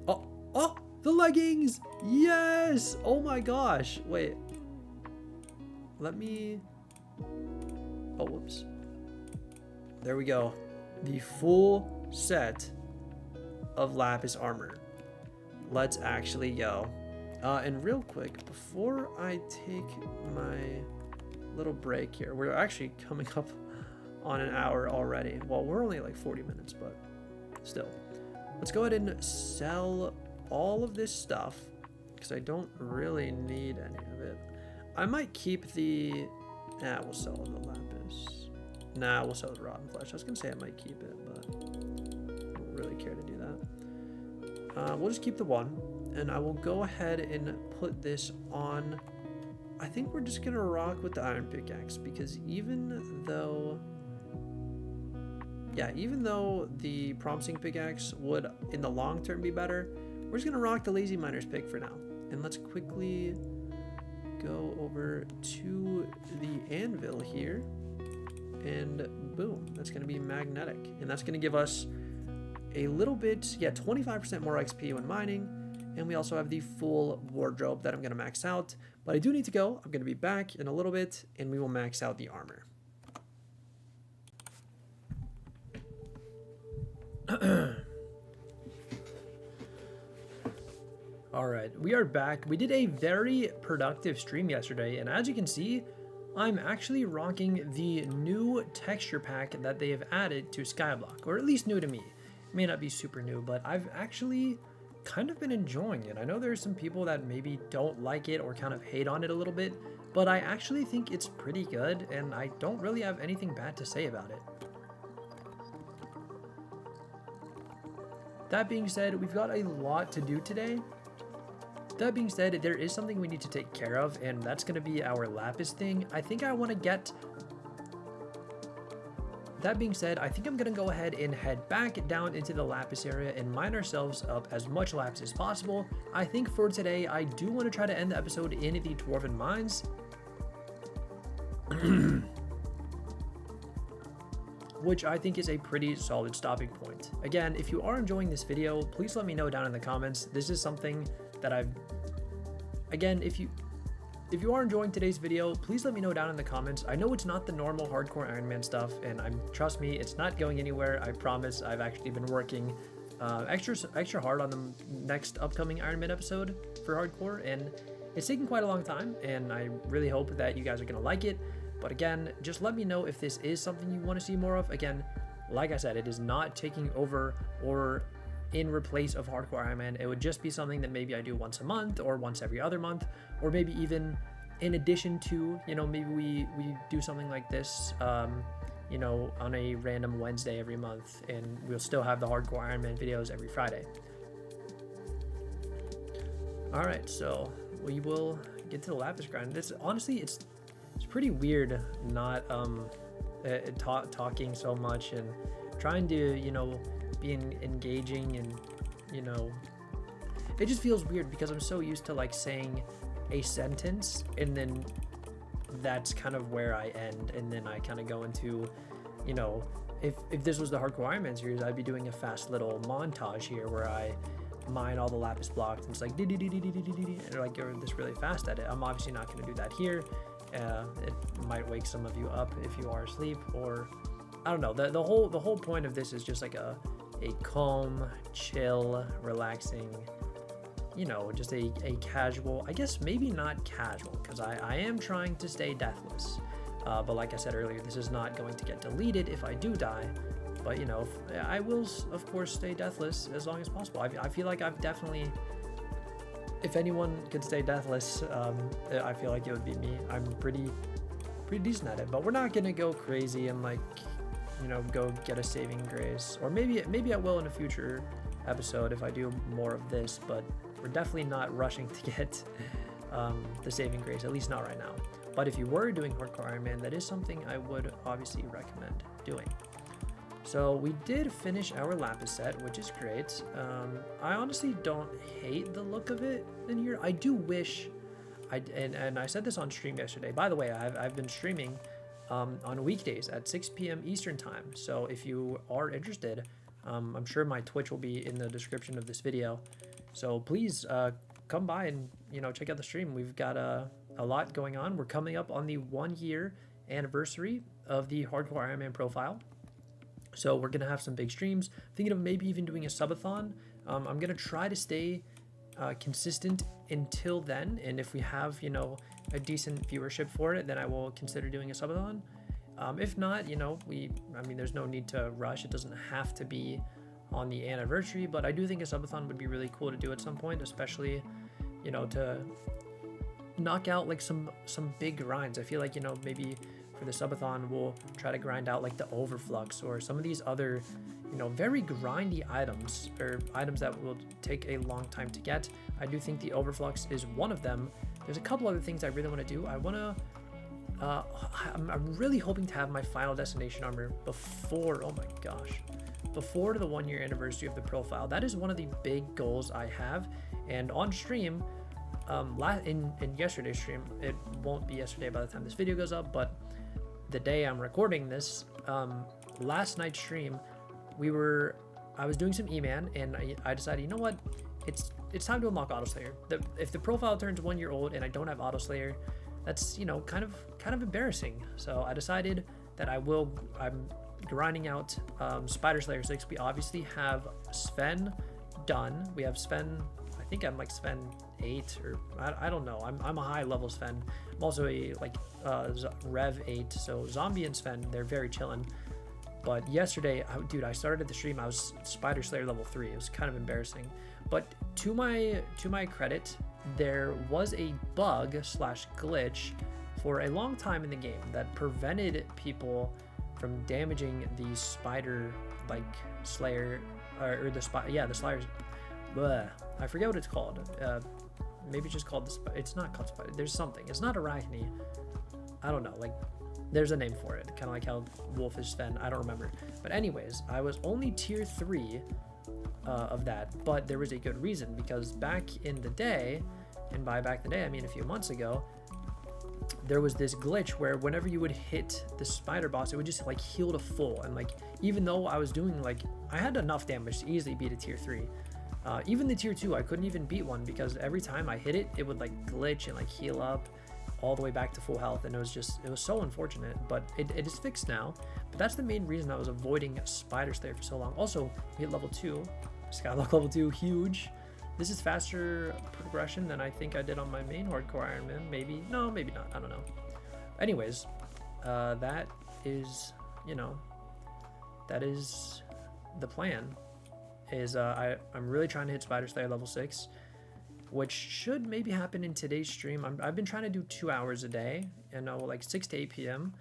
Oh, the leggings! Yes! Oh my gosh. Wait. Let me... Oh, whoops. There we go. The full set of lapis armor. Let's actually go. And real quick, before I take my little break here, we're actually coming up on an hour already. Well, we're only like 40 minutes, but still. Let's go ahead and sell all of this stuff, because I don't really need any of it. I might keep the... Nah, we'll sell the lapis. Nah, we'll sell the rotten flesh. I was gonna say I might keep it, but I don't really care to do that. We'll just keep the one, and I will go ahead and put this on. I think we're just gonna rock with the iron pickaxe, because even though... yeah, even though the promising pickaxe would in the long term be better, we're just gonna rock the lazy miner's pick for now. And let's quickly go over to the anvil here, and boom, that's gonna be magnetic, and that's gonna give us a little bit, yeah, 25% more XP when mining. And we also have the full wardrobe that I'm gonna max out, but I do need to go. I'm gonna be back in a little bit, and we will max out the armor. All right, we are back. We did a very productive stream yesterday, and as you can see, I'm actually rocking the new texture pack that they have added to Skyblock, or at least new to me. It may not be super new, but I've actually kind of been enjoying it. I know there's some people that maybe don't like it or kind of hate on it a little bit, but I actually think it's pretty good, and I don't really have anything bad to say about it. That being said, we've got a lot to do today. That being said, there is something we need to take care of, and that's going to be our lapis thing. I think I want to get... That being said, I think I'm going to go ahead and head back down into the lapis area and mine ourselves up as much lapis as possible. I think for today, I do want to try to end the episode in the Dwarven Mines. Which I think is a pretty solid stopping point. Again, if you are enjoying this video, please let me know down in the comments. This is something that I've... Again, if you are enjoying today's video, please let me know down in the comments. I know it's not the normal hardcore Iron Man stuff, and trust me, it's not going anywhere. I promise. I've actually been working extra hard on the next upcoming Iron Man episode for hardcore, and it's taken quite a long time, and I really hope that you guys are going to like it. But again, just let me know if this is something you want to see more of. Again, like I said, it is not taking over or in replace of hardcore Iron Man. It would just be something that maybe I do once a month or once every other month, or maybe even in addition to, you know, maybe we do something like this, you know, on a random Wednesday every month, and we'll still have the hardcore Iron Man videos every Friday. All right, so we will get to the lapis grind. This honestly, it's pretty weird not talking so much and trying to, you know, being engaging, and you know, it just feels weird because I'm so used to like saying a sentence and then that's kind of where I end, and then I kind of go into, you know, if this was the hardcore Iron Man series, I'd be doing a fast little montage here where I mine all the lapis blocks and it's like and like you're this really fast at it. I'm obviously not going to do that here. It might wake some of you up if you are asleep, or I don't know. The whole point of this is just like a calm, chill, relaxing, you know, just a casual, I guess maybe not casual, because I am trying to stay deathless. But like I said earlier, this is not going to get deleted if I do die. But, you know, I will, of course, stay deathless as long as possible. I feel like I've definitely... If anyone could stay deathless, I feel like it would be me. I'm pretty decent at it. But we're not going to go crazy and, like, you know, go get a saving grace. Or maybe I will in a future episode if I do more of this. But we're definitely not rushing to get the saving grace, at least not right now. But if you were doing hardcore Iron Man, that is something I would obviously recommend doing. So we did finish our lapis set, which is great. I honestly don't hate the look of it in here. I do wish, and I said this on stream yesterday. By the way, I've been streaming on weekdays at 6 p.m. Eastern time. So if you are interested, I'm sure my Twitch will be in the description of this video. So please come by and, you know, check out the stream. We've got a lot going on. We're coming up on the 1-year anniversary of the hardcore Iron Man profile. So we're going to have some big streams. Thinking of maybe even doing a subathon. I'm going to try to stay consistent until then. And if we have, you know, a decent viewership for it, then I will consider doing a subathon. If not, you know, I mean, there's no need to rush. It doesn't have to be on the anniversary, but I do think a subathon would be really cool to do at some point, especially, you know, to knock out like some big grinds. I feel like, you know, maybe for the subathon, we'll try to grind out like the overflux or some of these other, you know, very grindy items, or items that will take a long time to get. I do think the overflux is one of them. There's a couple other things I really want to do. I want to I'm really hoping to have my final destination armor before, oh my gosh, before the 1-year anniversary of the profile. That is one of the big goals I have. And on stream, in yesterday's stream, it won't be yesterday by the time this video goes up, but the day I'm recording this, last night's stream, I was doing some E-Man, and I decided, you know what, it's time to unlock Auto Slayer. If the profile turns 1 year old and I don't have Auto Slayer, that's, you know, kind of embarrassing. So I decided that I'm grinding out Spider Slayer 6. We obviously have Sven done. We have Sven, I think I'm like Sven 8, or I don't know. I'm a high level Sven. I'm also a Rev 8, so Zombie and Sven, they're very chillin'. But yesterday, dude, I started the stream, I was Spider Slayer level 3. It was kind of embarrassing. But to my credit, there was a bug / glitch for a long time in the game that prevented people from damaging the Spider Slayer, or the Slayer's. Bleh, I forget what it's called. Maybe it's just called it's not called Spider. There's something. It's not Arachne. I don't know. Like, there's a name for it. Kind of like how Wolf is Sven. I don't remember. But anyways, I was only tier 3 of that, but there was a good reason, because back in the day, and by back in the day I mean a few months ago, there was this glitch where whenever you would hit the spider boss, it would just like heal to full, and like even though I was doing I had enough damage to easily beat a tier 3, even the tier 2 I couldn't even beat one, because every time I hit it, it would like glitch and like heal up all the way back to full health, and it was so unfortunate. But it is fixed now. But that's the main reason I was avoiding Spider Slayer for so long. Also, we hit level 2, Skyblock level 2, huge. This is faster progression than I think I did on my main hardcore Iron Man. Maybe, no, maybe not, I don't know. Anyways, that is, you know, that is the plan. Is I'm really trying to hit Spider Slayer level 6, which should maybe happen in today's stream. I've been trying to do 2 hours a day, and like 6 to 8 p.m.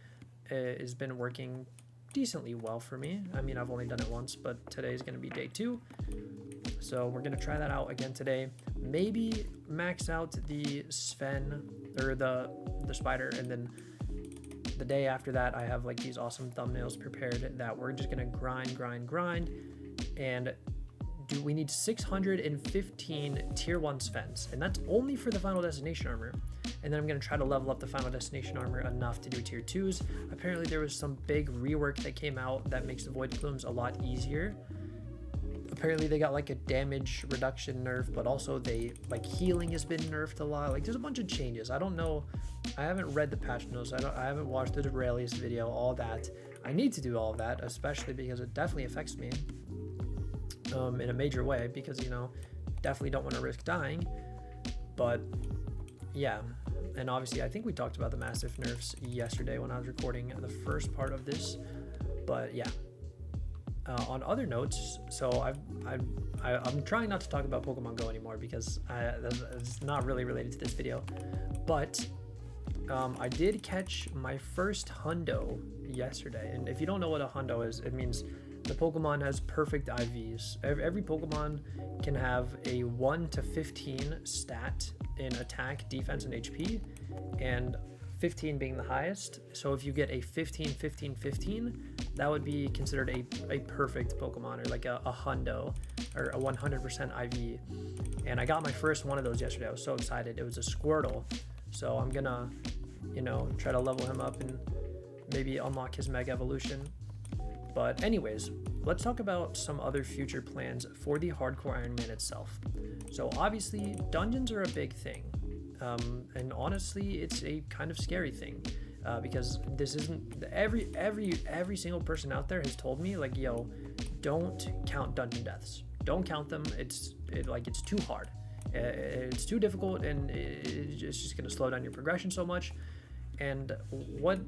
Has been working decently well for me. I mean, I've only done it once, but today's going to be day 2. So we're going to try that out again today. Maybe max out the Sven, or the Spider, and then the day after that, I have like these awesome thumbnails prepared that we're just going to grind, and we need 615 tier 1 Svens, and that's only for the final destination armor. And then I'm going to try to level up the final destination armor enough to do tier 2s. Apparently there was some big rework that came out that makes the void plumes a lot easier. Apparently they got like a damage reduction nerf, but also healing has been nerfed a lot. Like, there's a bunch of changes. I don't know, I haven't read the patch notes, I haven't watched the Duralius video, all that. I need to do all of that, especially because it definitely affects me in a major way, because, you know, definitely don't want to risk dying. But yeah, and obviously I think we talked about the massive nerfs yesterday when I was recording the first part of this. But yeah, on other notes, so I'm trying not to talk about Pokemon Go anymore, because it's not really related to this video. But I did catch my first hundo yesterday, and if you don't know what a hundo is, it means the Pokemon has perfect IVs. Every Pokemon can have a 1 to 15 stat in attack, defense, and HP, and 15 being the highest. So if you get a 15, 15, 15, that would be considered a perfect Pokemon, or like a hundo, or a 100% IV. And I got my first one of those yesterday. I was so excited. It was a Squirtle. So I'm gonna, you know, try to level him up and maybe unlock his Mega Evolution. But anyways, let's talk about some other future plans for the hardcore Iron Man itself. So obviously dungeons are a big thing, and honestly it's a kind of scary thing, because this isn't every single person out there has told me, like, yo, don't count dungeon deaths, don't count them, it's too hard, it's too difficult, and it's just going to slow down your progression so much. And what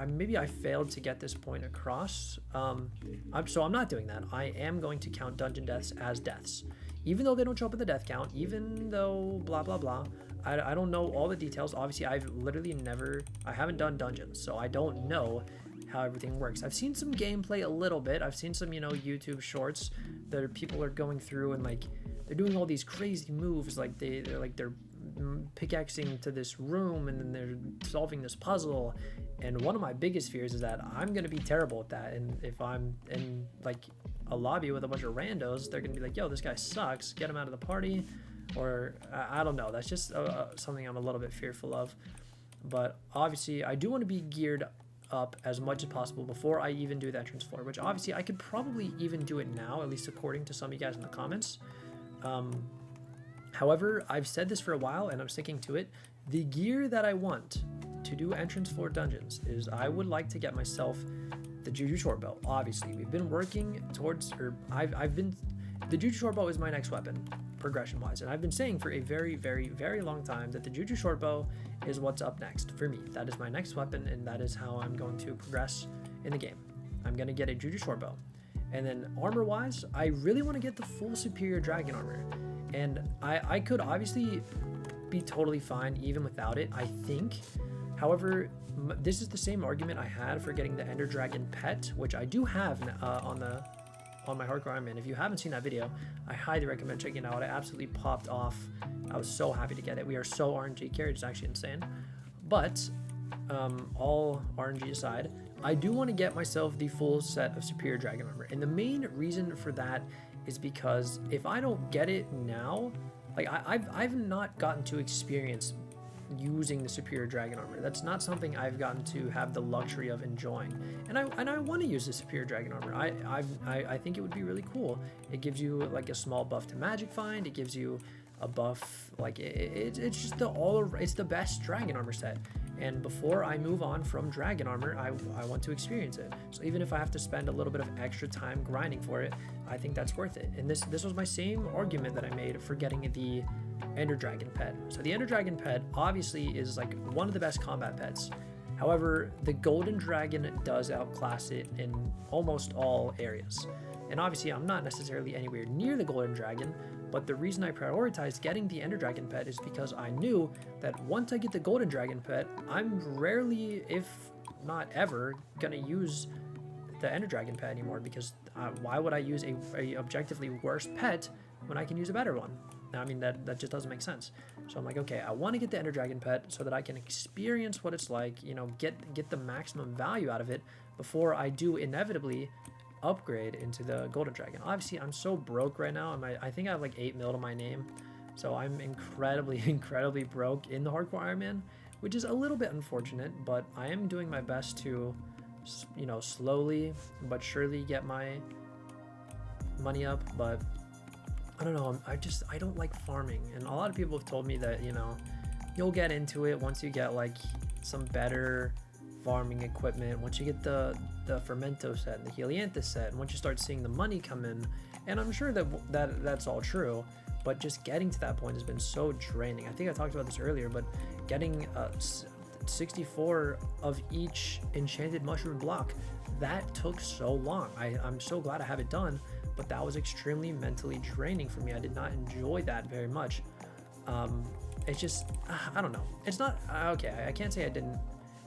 maybe I failed to get this point across. So I'm not doing that. I am going to count dungeon deaths as deaths, even though they don't show up in the death count, even though blah blah blah. I don't know all the details. Obviously, I haven't done dungeons, so I don't know how everything works. I've seen some gameplay a little bit. I've seen some, you know, YouTube shorts that people are going through, and like they're doing all these crazy moves, like they're pickaxing to this room, and then they're solving this puzzle. And one of my biggest fears is that I'm gonna be terrible at that. And if I'm in like a lobby with a bunch of randos, they're gonna be like, yo, this guy sucks, get him out of the party. Or I don't know, that's just something I'm a little bit fearful of. But obviously I do want to be geared up as much as possible before I even do the entrance floor, which obviously I could probably even do it now, at least according to some of you guys in the comments. However, I've said this for a while and I'm sticking to it. The gear that I want to do entrance floor dungeons is I would like to get myself the Juju short bow. Obviously, we've been working towards, or the Juju short bow is my next weapon, progression wise, and I've been saying for a very, very, very long time that the Juju short bow is what's up next for me. That is my next weapon, and that is how I'm going to progress in the game. I'm going to get a Juju short bow. And then armor wise, I really want to get the full superior dragon armor, and I could obviously be totally fine even without it, I think. However, this is the same argument I had for getting the Ender Dragon pet, which I do have on my Hardcore Iron Man. If you haven't seen that video, I highly recommend checking it out. I absolutely popped off. I was so happy to get it. We are so RNG carried, it's actually insane. But all RNG aside, I do want to get myself the full set of superior dragon armor, and the main reason for that is because if I don't get it now, like I've not gotten to experience using the superior dragon armor. That's not something I've gotten to have the luxury of enjoying, and I want to use the superior dragon armor. I think it would be really cool. It gives you like a small buff to magic find. It gives you a buff, like it's just it's the best dragon armor set. And before I move on from dragon armor, I want to experience it. So even if I have to spend a little bit of extra time grinding for it, I think that's worth it. And this was my same argument that I made for getting the Ender Dragon pet. So the Ender Dragon pet obviously is like one of the best combat pets. However, the Golden Dragon does outclass it in almost all areas. And obviously I'm not necessarily anywhere near the Golden Dragon, but the reason I prioritized getting the Ender Dragon pet is because I knew that once I get the Golden Dragon pet, I'm rarely, if not ever, gonna use the Ender Dragon pet anymore, because why would I use a objectively worse pet when I can use a better one? I mean, that just doesn't make sense. So I'm like, okay, I want to get the Ender Dragon pet so that I can experience what it's like, you know, get the maximum value out of it before I do inevitably upgrade into the Golden Dragon. Obviously, I'm so broke right now. I think I have like 8 mil to my name. So I'm incredibly broke in the Hardcore Iron Man, which is a little bit unfortunate, but I am doing my best to, you know, slowly but surely get my money up. But I don't know, I don't like farming, and a lot of people have told me that, you know, you'll get into it once you get like some better farming equipment, once you get the Fermento set and the Helianthus set, and once you start seeing the money come in. And I'm sure that's all true, but just getting to that point has been so draining. I think I talked about this earlier, but getting 64 of each enchanted mushroom block, that took so long. I'm so glad I have it done, but that was extremely mentally draining for me. I did not enjoy that very much. It's just, I don't know. It's not, okay, I can't say I didn't.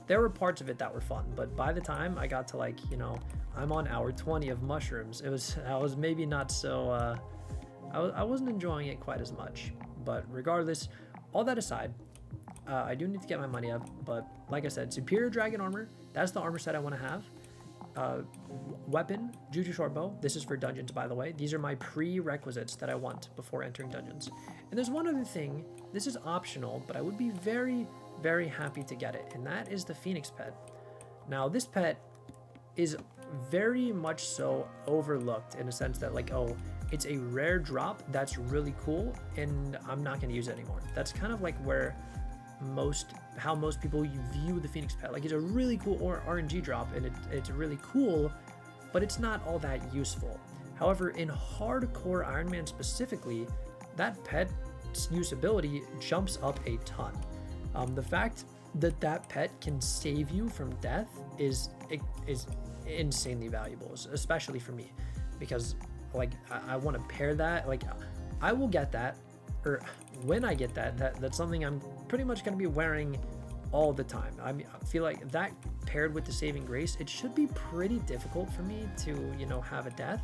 There were parts of it that were fun, but by the time I got to, like, you know, I'm on hour 20 of mushrooms, I was maybe not so, I wasn't enjoying it quite as much. But regardless, all that aside, I do need to get my money up, but like I said, superior dragon armor, that's the armor set I want to have. Weapon, Juju short bow. This is for dungeons, by the way. These are my prerequisites that I want before entering dungeons. And there's one other thing. This is optional, but I would be very, very happy to get it, and that is the Phoenix pet. Now, this pet is very much so overlooked in a sense that, like, oh, it's a rare drop that's really cool, and I'm not going to use it anymore. That's kind of like where how most people view the Phoenix pet. Like, it's a really cool RNG drop, and it's really cool, but it's not all that useful. However, in Hardcore Iron Man specifically, that pet's usability jumps up a ton. The fact that pet can save you from death is insanely valuable, especially for me, because like I want to pair that. Like, I will get that, or when I get that's something I'm pretty much going to be wearing all the time. I feel like that paired with the saving grace, it should be pretty difficult for me to, you know, have a death.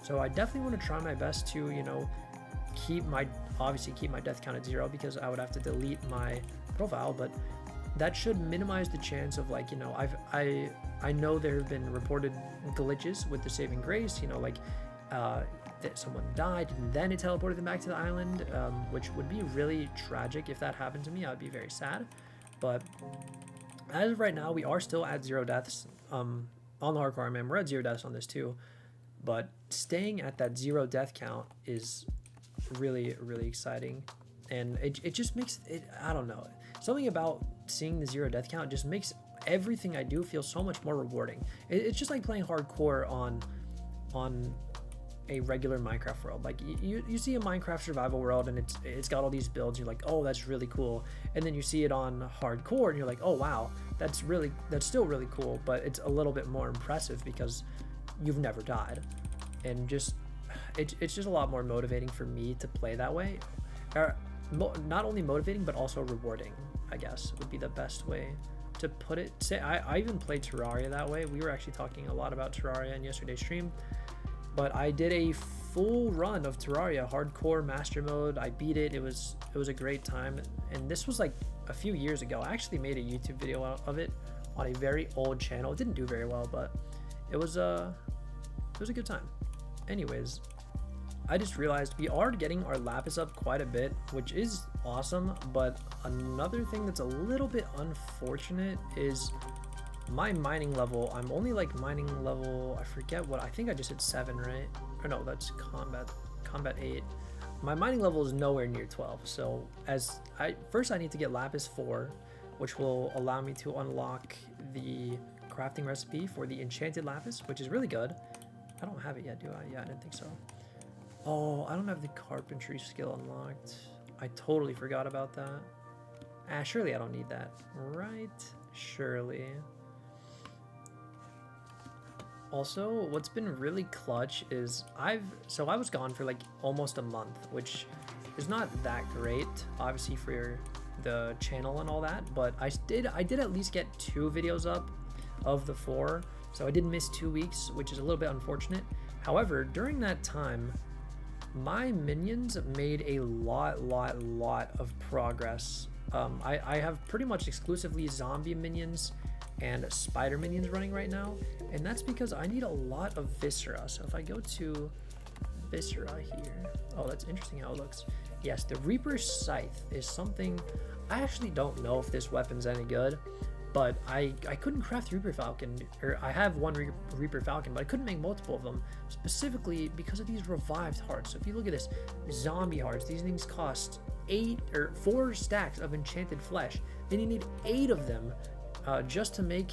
So I definitely want to try my best to, you know, obviously keep my death count at 0 because I would have to delete my profile, but that should minimize the chance of like, you know, I know there have been reported glitches with the saving grace, you know, like that someone died and then it teleported them back to the island, which would be really tragic. If that happened to me, I'd be very sad. But as of right now, we are still at 0 deaths on the hardcore man. We're at 0 deaths on this too, but staying at that 0 death count is really, really exciting. And it just makes it, I don't know, something about seeing the 0 death count just makes everything I do feel so much more rewarding. It's just like playing hardcore on a regular Minecraft world. Like you see a Minecraft survival world and it's got all these builds, you're like, oh, that's really cool. And then you see it on hardcore and you're like, oh wow, that's still really cool, but it's a little bit more impressive because you've never died. And just it's just a lot more motivating for me to play that way. Not only motivating but also rewarding, I guess would be the best way to put it. Say I even played Terraria that way. We were actually talking a lot about Terraria in yesterday's stream, but I did a full run of Terraria hardcore master mode. I beat it. It was a great time, and this was like a few years ago. I actually made a YouTube video out of it on a very old channel. It didn't do very well, but it was a good time. Anyways, I just realized we are getting our lapis up quite a bit, which is awesome, but another thing that's a little bit unfortunate is my mining level. I'm only like mining level, I forget what, I think I just hit 7, right? Or no, that's combat 8. My mining level is nowhere near 12, so first I need to get lapis 4, which will allow me to unlock the crafting recipe for the enchanted lapis, which is really good. I don't have it yet, do I? Yeah, I didn't think so. Oh, I don't have the carpentry skill unlocked. I totally forgot about that. Surely I don't need that, right? Surely. Also, what's been really clutch is I was gone for like almost a month, which is not that great, obviously, for the channel and all that, but I did at least get 2 videos up of the 4, so I did miss 2 weeks, which is a little bit unfortunate. However, during that time, my minions made a lot of progress. I have pretty much exclusively zombie minions and spider minions running right now, and that's because I need a lot of viscera. So if I go to viscera here, oh, that's interesting how it looks. Yes, the Reaper Scythe is something, I actually don't know if this weapon's any good, but I couldn't craft Reaper Falcon, or I have one Reaper Falcon, but I couldn't make multiple of them, specifically because of these revived hearts. So if you look at this, zombie hearts, these things cost 4 stacks of enchanted flesh. Then you need 8 of them just to make,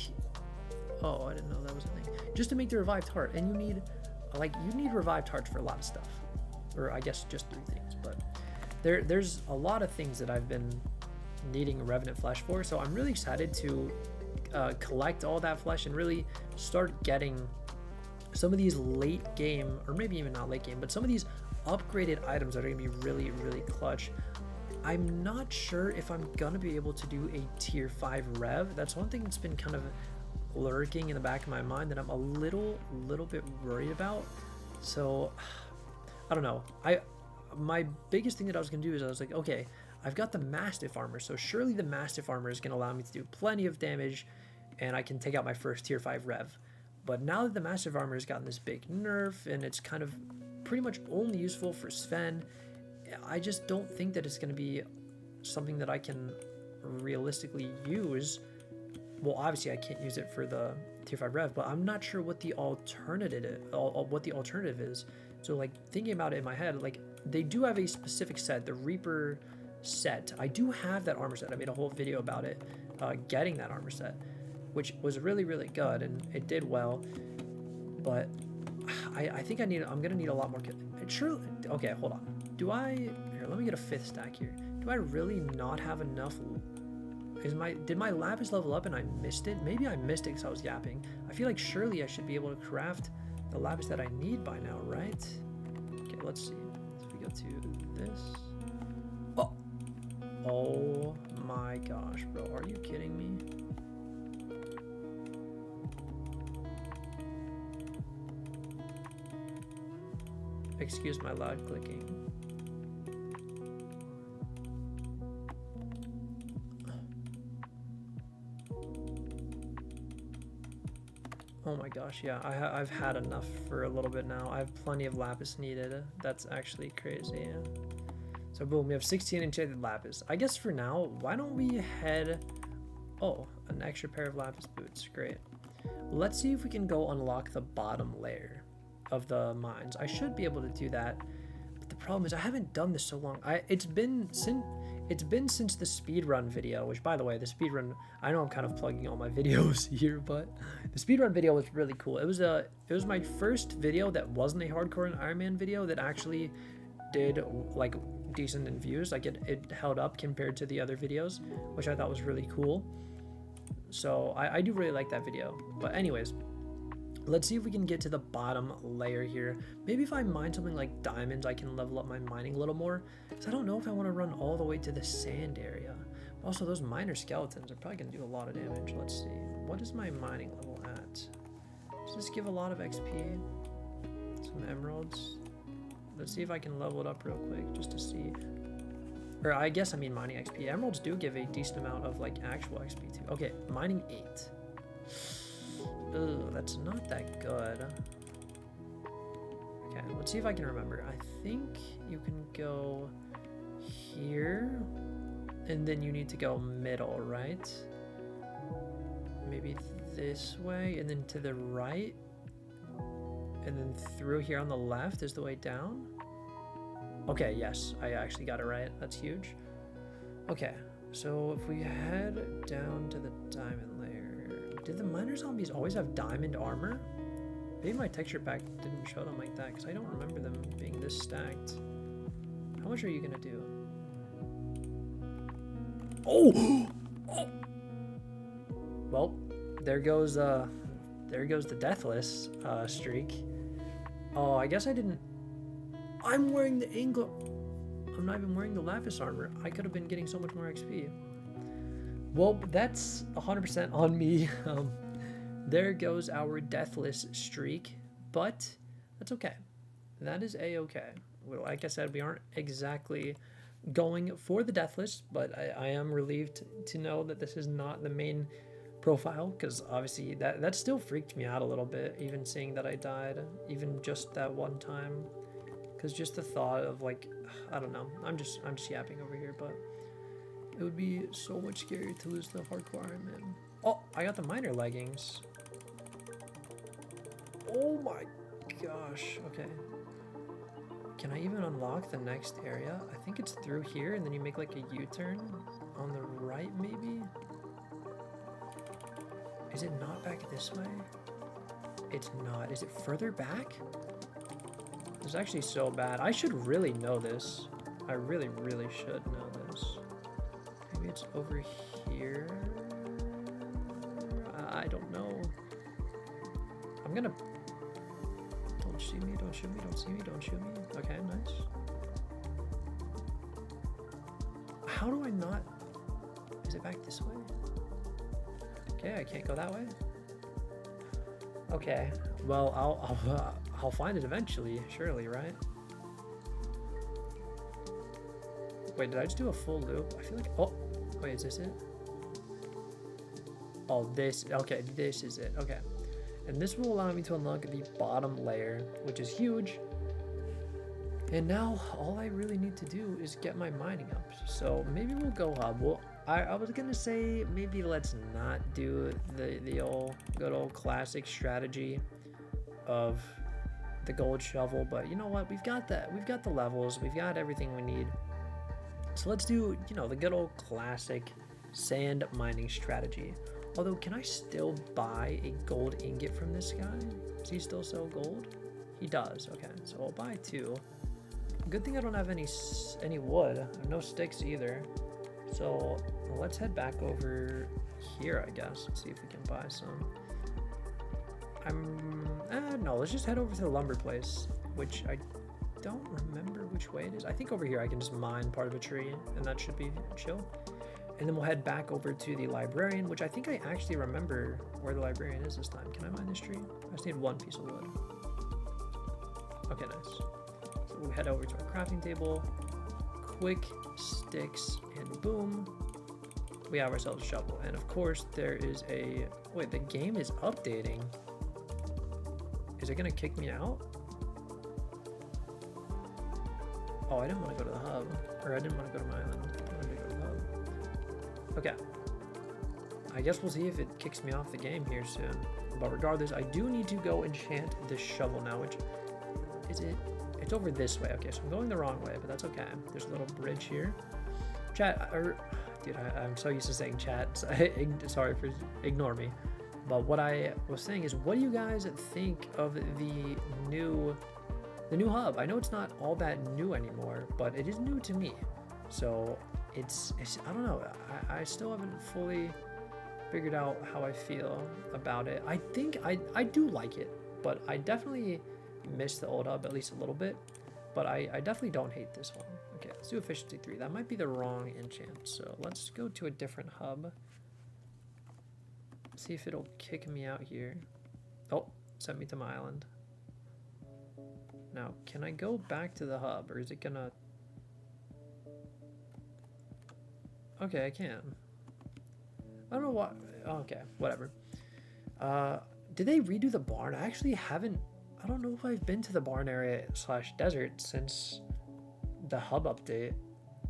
oh, I didn't know that was a thing, just to make the revived heart. And you need revived hearts for a lot of stuff, or I guess just 3 things, but there's a lot of things that I've been needing revenant flesh for, so I'm really excited to collect all that flesh and really start getting some of these late game, or maybe even not late game, but some of these upgraded items that are going to be really clutch. I'm not sure if I'm going to be able to do a tier 5 rev. That's one thing that's been kind of lurking in the back of my mind that I'm a little bit worried about. So I don't know. My biggest thing that I was going to do is I was like, okay, I've got the Mastiff armor, so surely the Mastiff armor is going to allow me to do plenty of damage, and I can take out my first tier 5 rev. But now that the Mastiff armor has gotten this big nerf, and it's kind of pretty much only useful for Sven, I just don't think that it's going to be something that I can realistically use. Well, obviously I can't use it for the tier 5 rev, but I'm not sure what the alternative is. So like thinking about it in my head, like they do have a specific set, the Reaper set. I do have that armor set. I made a whole video about it, getting that armor set, which was really good, and it did well. But I think I'm gonna need a lot more. Sure. Okay, hold on. Here, let me get a 5th stack here. Do I really not have enough? Did my lapis level up and I missed it? Maybe I missed it because I was yapping. I feel like surely I should be able to craft the lapis that I need by now, right? Okay, let's see. So we go to this. Oh my gosh, bro. Are you kidding me? Excuse my loud clicking. Oh my gosh, yeah, I've had enough for a little bit now. I have plenty of lapis needed. That's actually crazy. So boom, we have 16 enchanted lapis. I guess for now, why don't we head... Oh, an extra pair of lapis boots. Great. Let's see if we can go unlock the bottom layer of the mines. I should be able to do that. But the problem is I haven't done this so long. It's been since the speedrun video, which by the way, the speedrun, I know I'm kind of plugging all my videos here, but the speedrun video was really cool. It was my first video that wasn't a hardcore and Iron Man video that actually did like decent in views. Like it held up compared to the other videos, which I thought was really cool. So I do really like that video. But anyways, let's see if we can get to the bottom layer here. Maybe if I mine something like diamonds, I can level up my mining a little more. Because I don't know if I want to run all the way to the sand area. Also, those miner skeletons are probably going to do a lot of damage. Let's see. What is my mining level at? Does this give a lot of XP? Some emeralds. Let's see if I can level it up real quick just to see. Or I guess I mean mining XP. Emeralds do give a decent amount of like actual XP too. Okay, mining 8. Ugh, that's not that good. Okay, let's see if I can remember. I think you can go here, and then you need to go middle, right? Maybe this way, and then to the right, and then through here on the left is the way down. Okay, yes, I actually got it right. That's huge. Okay, so if we head down to the diamond layer, did the miner zombies always have diamond armor? Maybe my texture pack didn't show them like that because I don't remember them being this stacked. How much are you gonna do? Oh! Oh! Well, there goes the deathless streak. Oh, I guess I didn't. I'm wearing the angler. I'm not even wearing the lapis armor. I could have been getting so much more XP. Well, that's 100% on me. There goes our deathless streak, but that's okay. That is a-okay. Well, like I said, we aren't exactly going for the deathless, but I am relieved to know that this is not the main profile, because obviously that still freaked me out a little bit, even seeing that I died, even just that one time. Because just the thought of like, I don't know, I'm just yapping over here, but it would be so much scarier to lose the hardcore Iron Man. Oh, I got the miner leggings. Oh my gosh. Okay. Can I even unlock the next area? I think it's through here, and then you make like a U-turn on the right, maybe? Is it not back this way? It's not. Is it further back? It's actually so bad. I should really know this. I really, really should know this. Maybe it's over here. I don't know. I'm gonna... Don't shoot me, don't shoot me, don't see me, don't shoot me. Okay, nice. How do I not... Is it back this way? Okay, I can't go that way. Okay, well, I'll find it eventually, surely, right? Wait, did I just do a full loop? I feel like, oh, wait, is this it? Oh, this, okay, this is it, okay. And this will allow me to unlock the bottom layer, which is huge. And now, all I really need to do is get my mining up. So maybe we'll go up. Well, I was gonna say maybe let's not do the good old classic strategy of the gold shovel, but you know what? We've got that. We've got the levels. We've got everything we need. So let's do, you know, the good old classic sand mining strategy. Although, can I still buy a gold ingot from this guy? Does he still sell gold? He does. Okay, so I'll buy 2. Good thing I don't have any wood. I have no sticks either. So let's head back over here, I guess, and see if we can buy some. No, let's just head over to the lumber place, which I don't remember which way it is. I think over here I can just mine part of a tree, and that should be chill. And then we'll head back over to the librarian, which I think I actually remember where the librarian is this time. Can I mine this tree? I just need 1 piece of wood. Okay, nice. So we'll head over to our crafting table. Quick sticks, and boom, we have ourselves a shovel. And of course there is a... Wait, the game is updating. Is it gonna kick me out? Oh, I didn't want to go to the hub. Or I didn't want to go to my island. I wanted to go to the hub. Okay. I guess we'll see if it kicks me off the game here soon. But regardless, I do need to go enchant this shovel now, which is it? It's over this way. Okay, so I'm going the wrong way, but that's okay. There's a little bridge here. Chat, dude, I'm so used to saying chat. So sorry for ignore me. But what I was saying is, what do you guys think of the new hub? I know it's not all that new anymore, but it is new to me. So it's I don't know. I still haven't fully figured out how I feel about it. I think I do like it, but I definitely miss the old hub at least a little bit. But I definitely don't hate this one. Okay, let's do efficiency 3. That might be the wrong enchant. So let's go to a different hub. See if it'll kick me out here. Oh, sent me to my island. Now, can I go back to the hub, or is it gonna... Okay, I can. I don't know why... Oh, okay, whatever. Did they redo the barn? I actually haven't... I don't know if I've been to the barn area / desert since the hub update.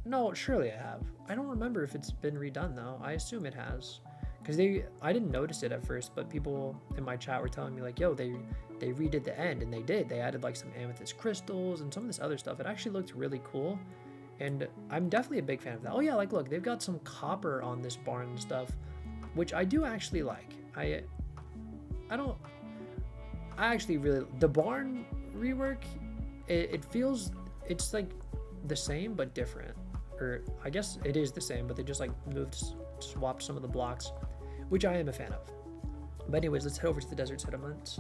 No, surely I have. I don't remember if it's been redone, though. I assume it has. Because I didn't notice it at first, but people in my chat were telling me, like, yo, they redid the end, and they did. They added, like, some amethyst crystals and some of this other stuff. It actually looked really cool, and I'm definitely a big fan of that. Oh, yeah, like, look, they've got some copper on this barn and stuff, which I do actually like. I actually really... The barn rework, it feels... It's, like, the same, but different. Or, I guess it is the same, but they just, like, swapped some of the blocks, which I am a fan of. But anyways, let's head over to the desert settlements.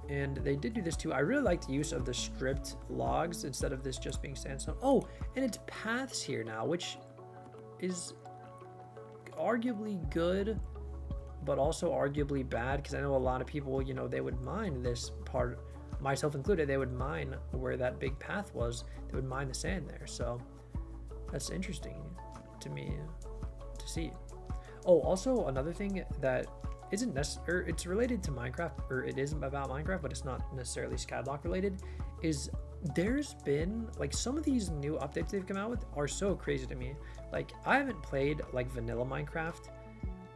And they did do this too. I really like the use of the stripped logs instead of this just being sandstone. Oh, and it's paths here now, which is arguably good, but also arguably bad, because I know a lot of people, you know, they would mine this part, myself included, they would mine where that big path was. They would mine the sand there. So that's interesting to me to see. Oh, also another thing that isn't necessary, it's related to Minecraft, or it is about Minecraft, but it's not necessarily Skyblock related, is there's been, like, some of these new updates they've come out with are so crazy to me. Like, I haven't played, like, vanilla Minecraft,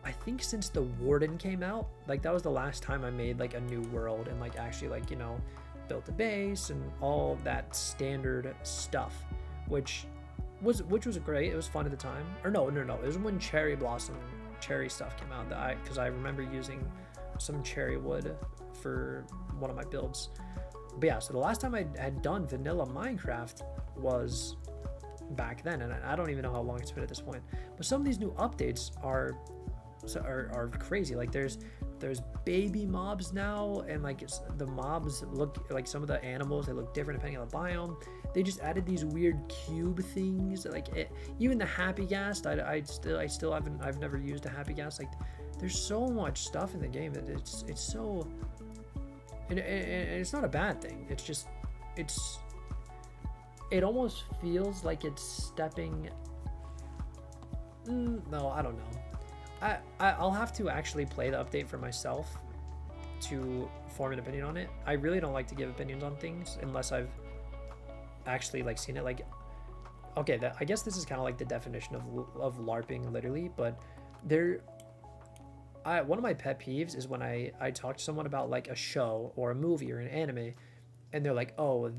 I think since the Warden came out. Like, that was the last time I made, like, a new world and, like, actually, like, you know, built a base and all that standard stuff, which was great. It was fun at the time. Or no, it was when cherry stuff came out, that because I remember using some cherry wood for one of my builds. But yeah, so the last time I had done vanilla Minecraft was back then, and I don't even know how long it's been at this point. But some of these new updates are crazy. Like, there's baby mobs now, and like the mobs look like, some of the animals, they look different depending on the biome. They just added these weird cube things, like even the happy gas. I've never used a happy gas. Like, there's so much stuff in the game that it's so, and it's not a bad thing. It's just it almost feels like it's stepping. No, I don't know. I'll have to actually play the update for myself to form an opinion on it. I really don't like to give opinions on things unless I've actually, like, seen it. Like, okay, I guess this is kind of like the definition of LARPing, literally. But one of my pet peeves is when I talk to someone about, like, a show or a movie or an anime, and they're like, oh,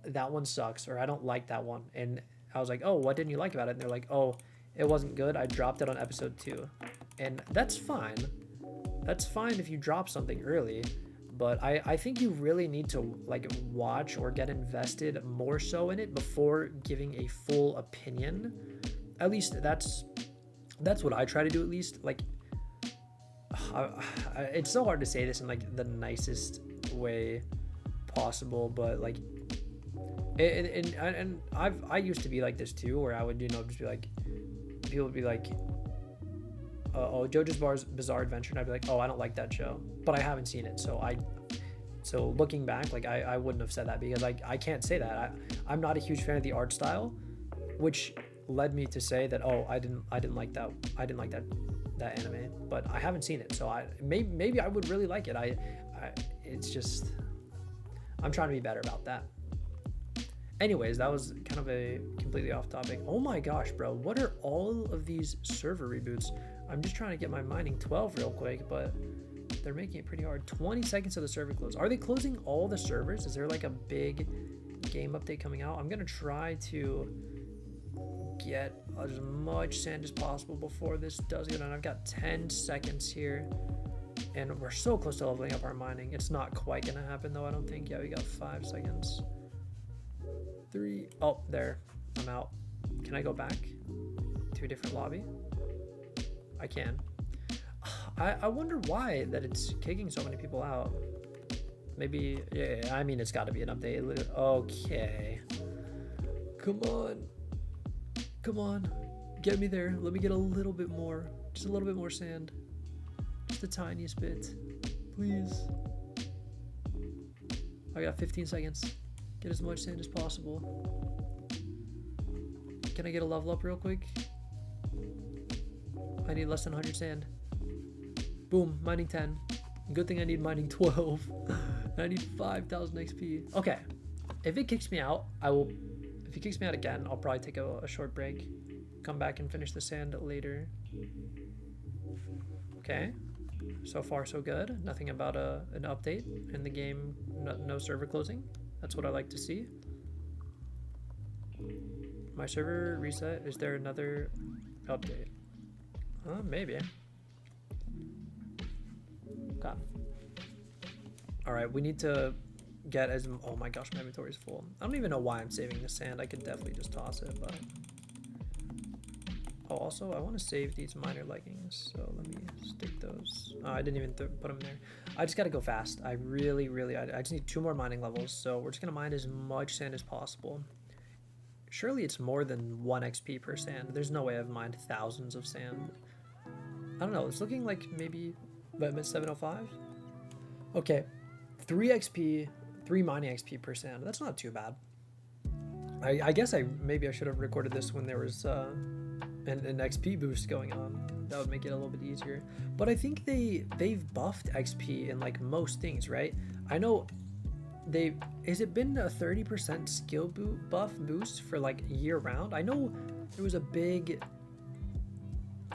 that one sucks, or I don't like that one. And I was like, oh, what didn't you like about it? And they're like, oh, it wasn't good. I dropped it on episode 2. And that's fine. That's fine if you drop something early. But I think you really need to, like, watch or get invested more so in it before giving a full opinion. At least that's what I try to do, at least. Like, it's so hard to say this in, like, the nicest way possible, but, like, and I used to be like this too, where I would, you know, just be like, people would be like, oh, JoJo's Bizarre Adventure, and I'd be like, oh, I don't like that show, but I haven't seen it. So looking back, like, I wouldn't have said that, because, like, I can't say that. I'm not a huge fan of the art style, which led me to say that, oh, I didn't like that anime, but I haven't seen it, so maybe I would really like it. It's just, I'm trying to be better about that. Anyways, that was kind of a completely off topic. Oh my gosh, bro. What are all of these server reboots? I'm just trying to get my mining 12 real quick, but they're making it pretty hard. 20 seconds of the server close. Are they closing all the servers? Is there like a big game update coming out? I'm going to try to get as much sand as possible before this does go down. I've got 10 seconds here. And we're so close to leveling up our mining. It's not quite going to happen, though, I don't think. Yeah, we got 5 seconds. 3. Oh, there. I'm out. Can I go back to a different lobby? I can. I wonder why that it's kicking so many people out. Maybe, yeah, I mean, it's got to be an update. Okay. Come on. Come on. Get me there. Let me get a little bit more. Just a little bit more sand. Just the tiniest bit. Please. I got 15 seconds. Get as much sand as possible. Can I get a level up real quick? I need less than 100 sand. Boom, mining 10. Good thing I need mining 12. I need 5,000 XP. Okay, if it kicks me out, I will. If it kicks me out again, I'll probably take a short break. Come back and finish the sand later. Okay, so far so good. Nothing about an update in the game. No server closing. That's what I like to see. My server reset. Is there another update? Maybe. Okay. All right, we need to get as... Oh my gosh, my inventory is full. I don't even know why I'm saving the sand. I could definitely just toss it, but... Oh, also, I want to save these miner leggings, so let me stick those. I didn't even put them there. I just got to go fast. I just need 2 more mining levels, so we're just going to mine as much sand as possible. Surely it's more than 1 XP per sand. There's no way I've mined thousands of sand. I don't know. It's looking like maybe about 705. Okay, 3 XP, 3 mining XP per sand. That's not too bad. I guess maybe I should have recorded this when there was an XP boost going on. That would make it a little bit easier. But I think they've buffed XP in like most things, right? I know has it been a 30% skill buff boost for like year round? I know there was a big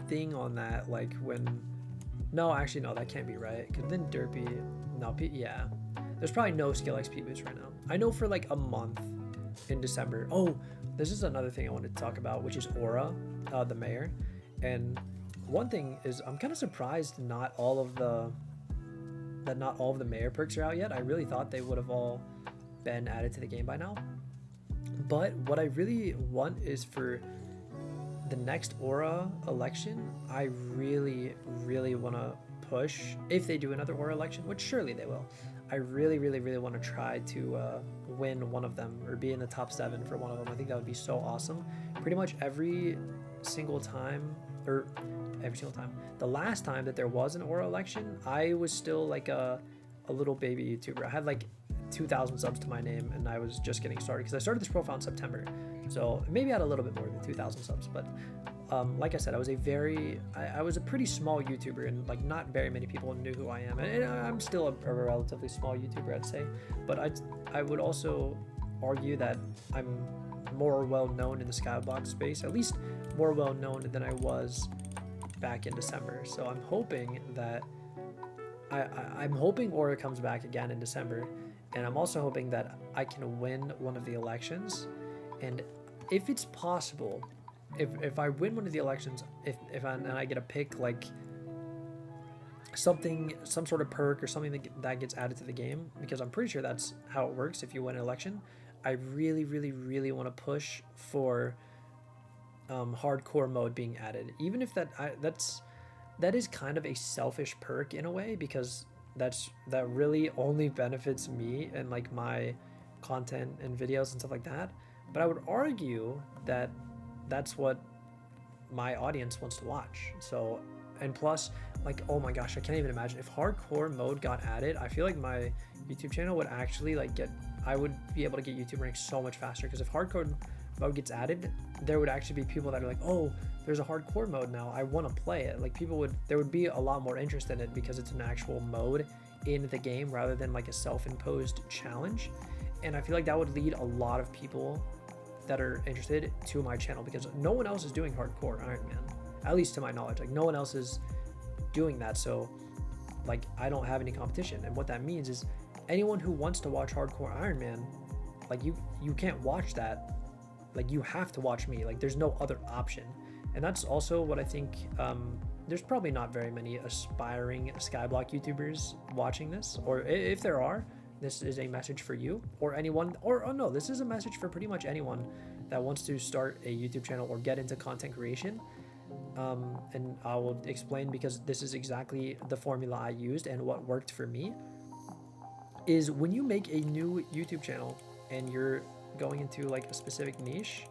thing on that, like when... No, actually, no, that can't be right. Because then Derpy... No, yeah. There's probably no skill XP boost right now. I know for like a month in December. Oh, this is another thing I wanted to talk about, which is Aura, the mayor. And one thing is, I'm kind of surprised not all of the mayor perks are out yet. I really thought they would have all been added to the game by now. But what I really want is for the next Aura election, I really, really want to push, if they do another Aura election, which surely they will, I really, really, really want to try to win one of them or be in the top 7 for one of them. I think that would be so awesome. Pretty much every single time, the last time that there was an Aura election, I was still like a little baby YouTuber. I had like 2,000 subs to my name and I was just getting started because I started this profile in September. So maybe I had a little bit more than 2,000 subs, but like I said, I was a pretty small YouTuber and like not very many people knew who I am. And I'm still a relatively small YouTuber, I'd say. But I would also argue that I'm more well known in the Skyblock space, at least more well known than I was back in December. So I'm hoping that I'm hoping Aura comes back again in December, and I'm also hoping that I can win one of the elections. And if it's possible, if I win one of the elections, and I get to pick like some sort of perk or something that gets added to the game, because I'm pretty sure that's how it works if you win an election. I really, really, really want to push for hardcore mode being added, even if that is kind of a selfish perk in a way, because that really only benefits me and like my content and videos and stuff like that. But I would argue that that's what my audience wants to watch. So, and plus, like, oh my gosh, I can't even imagine if hardcore mode got added. I feel like my YouTube channel would actually like I would be able to get YouTube ranked so much faster, because if hardcore mode gets added, there would actually be people that are like, oh, there's a hardcore mode now, I want to play it. Like there would be a lot more interest in it because it's an actual mode in the game rather than like a self-imposed challenge. And I feel like that would lead a lot of people that are interested to my channel, because no one else is doing hardcore Iron Man, at least to my knowledge. Like no one else is doing that, so like I don't have any competition. And what that means is anyone who wants to watch hardcore Iron Man, like you can't watch that. Like you have to watch me. Like there's no other option. And that's also what I think. There's probably not very many aspiring Skyblock YouTubers watching this, or if there are, this is a message for you or anyone, or oh no, this is a message for pretty much anyone that wants to start a YouTube channel or get into content creation. And I will explain, because this is exactly the formula I used and what worked for me. Is when you make a new YouTube channel and you're going into like a specific niche,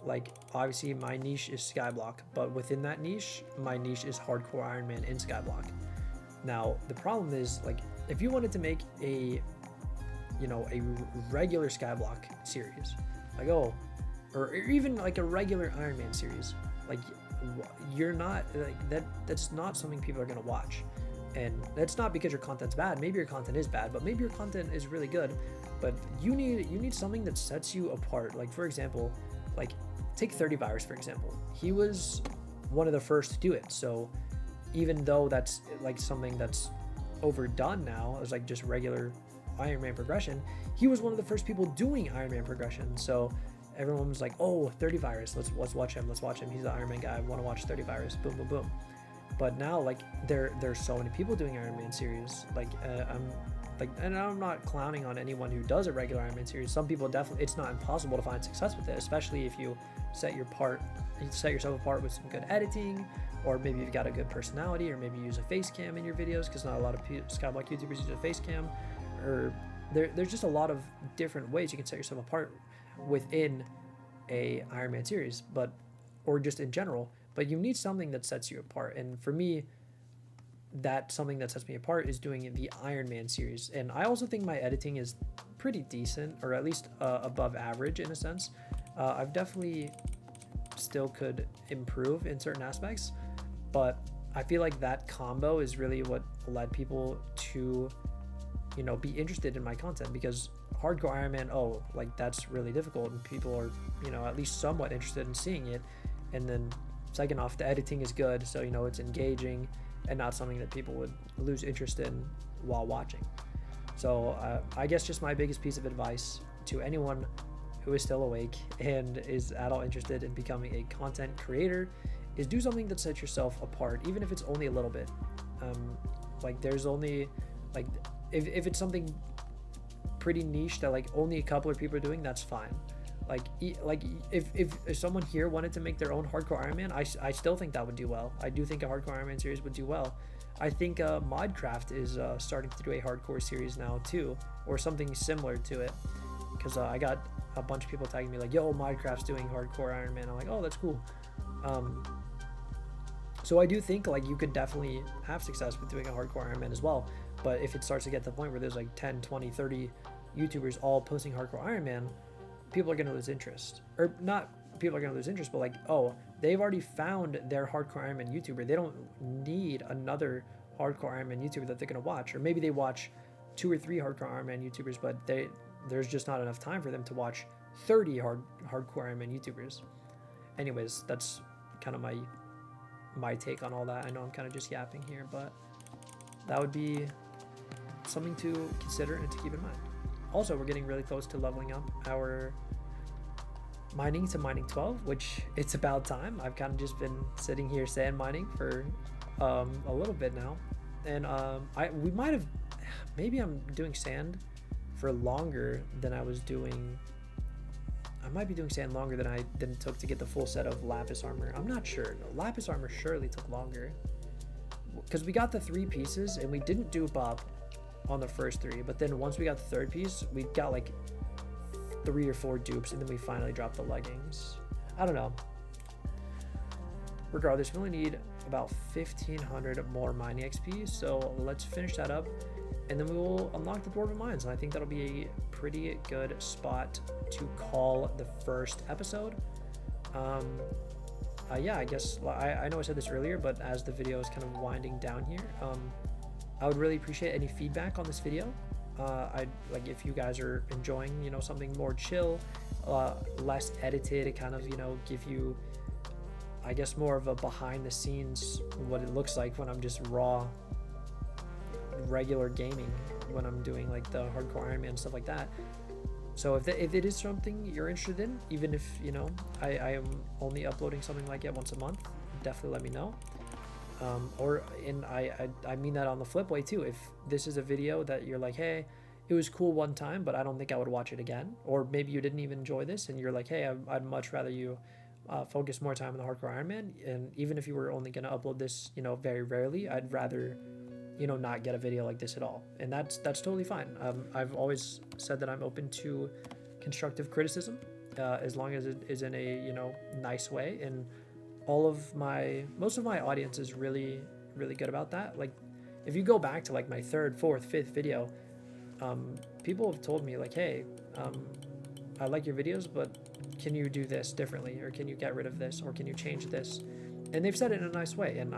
like obviously my niche is Skyblock, but within that niche, my niche is hardcore Iron Man in Skyblock. Now the problem is, like, if you wanted to make a regular Skyblock series, like or even like a regular Iron Man series, like you're not like that's not something people are gonna watch. And that's not because your content's bad. Maybe your content is bad, but maybe your content is really good. But you need something that sets you apart. Like for example, like take 30 Virus for example. He was one of the first to do it. So even though that's like something that's overdone now, as like just regular Iron Man progression, he was one of the first people doing Iron Man progression. So everyone was like, oh, 30 Virus, let's watch him. He's the Iron Man guy. I want to watch 30 Virus. Boom, boom, boom. But now, like, there's so many people doing Iron Man series. And I'm not clowning on anyone who does a regular Iron Man series. Some people definitely, it's not impossible to find success with it, especially if you set yourself apart with some good editing, or maybe you've got a good personality, or maybe you use a face cam in your videos, because not a lot of Skyblock YouTubers use a face cam. Or there's just a lot of different ways you can set yourself apart within a Iron Man series, or just in general. But you need something that sets you apart. And for me, that something that sets me apart is doing the Iron Man series. And I also think my editing is pretty decent, or at least above average in a sense. I've definitely still could improve in certain aspects, but I feel like that combo is really what led people to, be interested in my content, because hardcore Iron Man, like that's really difficult, and people are, at least somewhat interested in seeing it. And then second off, the editing is good, so it's engaging and not something that people would lose interest in while watching. So I guess just my biggest piece of advice to anyone who is still awake and is at all interested in becoming a content creator is do something that sets yourself apart, even if it's only a little bit. Like there's only like if it's something pretty niche that like only a couple of people are doing, that's fine. Like if someone here wanted to make their own hardcore Iron Man, I still think that would do well. I do think a hardcore Iron Man series would do well. I think Modcraft is starting to do a hardcore series now too, or something similar to it, because I got a bunch of people tagging me like, yo, Modcraft's doing hardcore Iron Man. I'm like, oh, that's cool. So I do think like you could definitely have success with doing a hardcore Iron Man as well. But if it starts to get to the point where there's like 10, 20, 30 YouTubers all posting hardcore Iron Man, people are going to lose interest. Or not people are going to lose interest, but like, oh, they've already found their hardcore Iron Man YouTuber. They don't need another hardcore Iron Man YouTuber that they're going to watch. Or maybe they watch 2 or 3 hardcore Iron Man YouTubers, but there's just not enough time for them to watch 30 hardcore Iron Man YouTubers. Anyways, that's kind of my take on all that. I know I'm kind of just yapping here, but that would be something to consider and to keep in mind. Also, we're getting really close to leveling up our mining to mining 12, which it's about time. I've kind of just been sitting here sand mining for a little bit now, and we might have, maybe I'm doing sand for longer than I was doing. I might be doing sand longer than it took to get the full set of lapis armor. I'm not sure. No, lapis armor surely took longer, because we got the 3 pieces and we didn't dupe up on the first 3, but then once we got the 3rd piece, we got like 3 or 4 dupes, and then we finally dropped the leggings. I don't know. Regardless, we only need about 1,500 more mining XP, so let's finish that up, and then we will unlock the Dwarven Mines, and I think that'll be a pretty good spot to call the first episode. Yeah, I guess I know I said this earlier, but as the video is kind of winding down here, I would really appreciate any feedback on this video. I'd like if you guys are enjoying, you know, something more chill, less edited, kind of, you know, give you, I guess, more of a behind the scenes, what it looks like when I'm just raw, regular gaming, when I'm doing like the hardcore Iron Man stuff like that. So if it is something you're interested in, even if, you know, I am only uploading something like it once a month, definitely let me know. I mean that on the flip way too. If this is a video that you're like, hey, it was cool one time, but I don't think I would watch it again, or maybe you didn't even enjoy this and you're like, hey, I'd much rather you focus more time on the hardcore Iron Man, and even if you were only going to upload this, you know, very rarely, I'd rather, you know, not get a video like this at all, and that's totally fine. I've always said that I'm open to constructive criticism, as long as it is in a, you know, nice way, and most of my audience is really good about that. Like, if you go back to like my third, fourth, fifth video, people have told me like, hey, I like your videos, but can you do this differently, or can you get rid of this, or can you change this? And they've said it in a nice way, and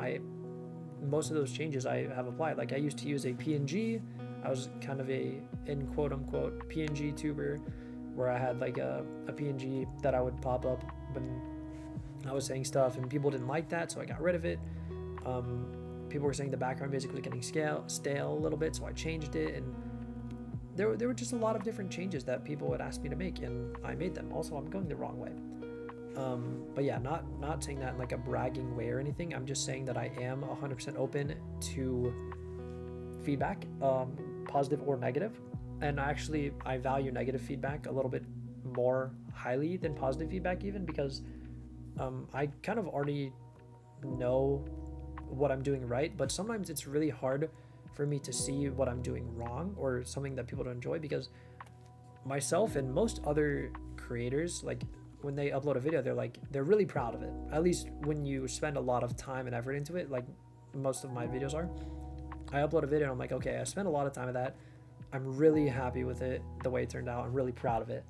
most of those changes I have applied. Like, I used to use a PNG. I was kind of a, in quote unquote, PNG tuber, where I had like a PNG that I would pop up when I was saying stuff, and people didn't like that, so I got rid of it. People were saying the background basically getting stale a little bit, so I changed it, and there were just a lot of different changes that people would ask me to make, and I made them. Also, I'm going the wrong way. But yeah, not saying that in like a bragging way or anything. I'm just saying that I am 100% open to feedback, positive or negative. And actually, I value negative feedback a little bit more highly than positive feedback, even, because I kind of already know what I'm doing right, but sometimes it's really hard for me to see what I'm doing wrong or something that people don't enjoy, because myself and most other creators, like, when they upload a video, they're really proud of it. At least when you spend a lot of time and effort into it, like most of my videos are. I upload a video and I'm like, okay, I spent a lot of time with that. I'm really happy with it, the way it turned out. I'm really proud of it.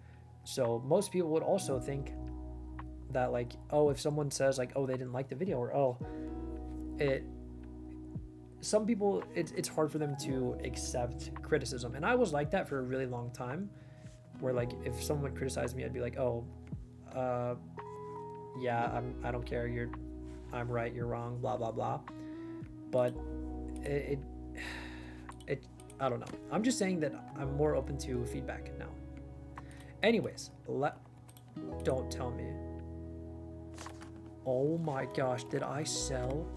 So most people would also think that, like, oh, if someone says like, oh, they didn't like the video, or oh, some people, it's hard for them to accept criticism. And I was like that for a really long time, where like if someone would criticize me, I'd be like, oh, yeah, I don't care, I'm right, you're wrong, blah blah blah. But it I don't know. I'm just saying that I'm more open to feedback now. Anyways, don't tell me. Oh my gosh, did I sold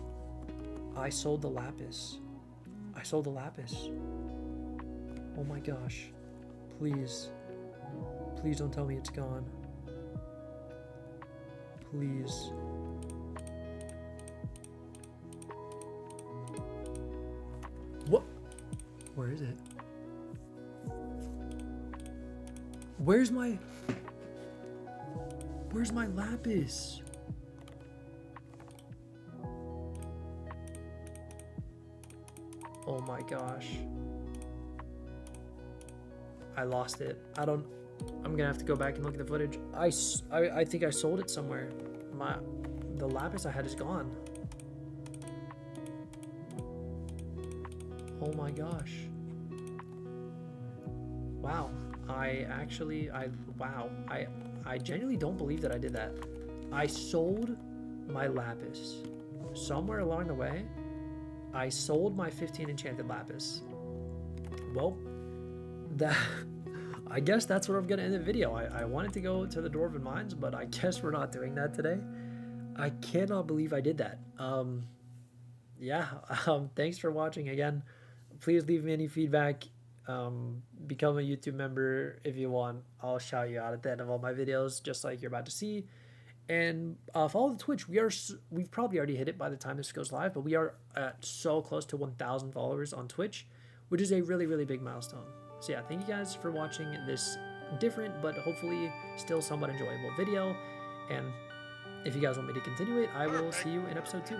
the lapis. I sold the lapis. Oh my gosh. Please don't tell me it's gone. Please. What? Where is it? Where's my lapis? Oh my gosh. I lost it. I'm gonna have to go back and look at the footage. I think I sold it somewhere. The lapis I had is gone. Oh my gosh. Wow. I genuinely don't believe that I did that. I sold my lapis. Somewhere along the way, I sold my 15 enchanted lapis. Well, I guess that's where I'm gonna end the video. I wanted to go to the Dwarven Mines, but I guess we're not doing that today. I cannot believe I did that. Thanks for watching again. Please leave me any feedback. Become a YouTube member if you want. I'll shout you out at the end of all my videos, just like you're about to see. And follow the Twitch. We've probably already hit it by the time this goes live, but we are at so close to 1,000 followers on Twitch, which is a really big milestone. So yeah, thank you guys for watching this different but hopefully still somewhat enjoyable video. And if you guys want me to continue it, I will see you in episode 2.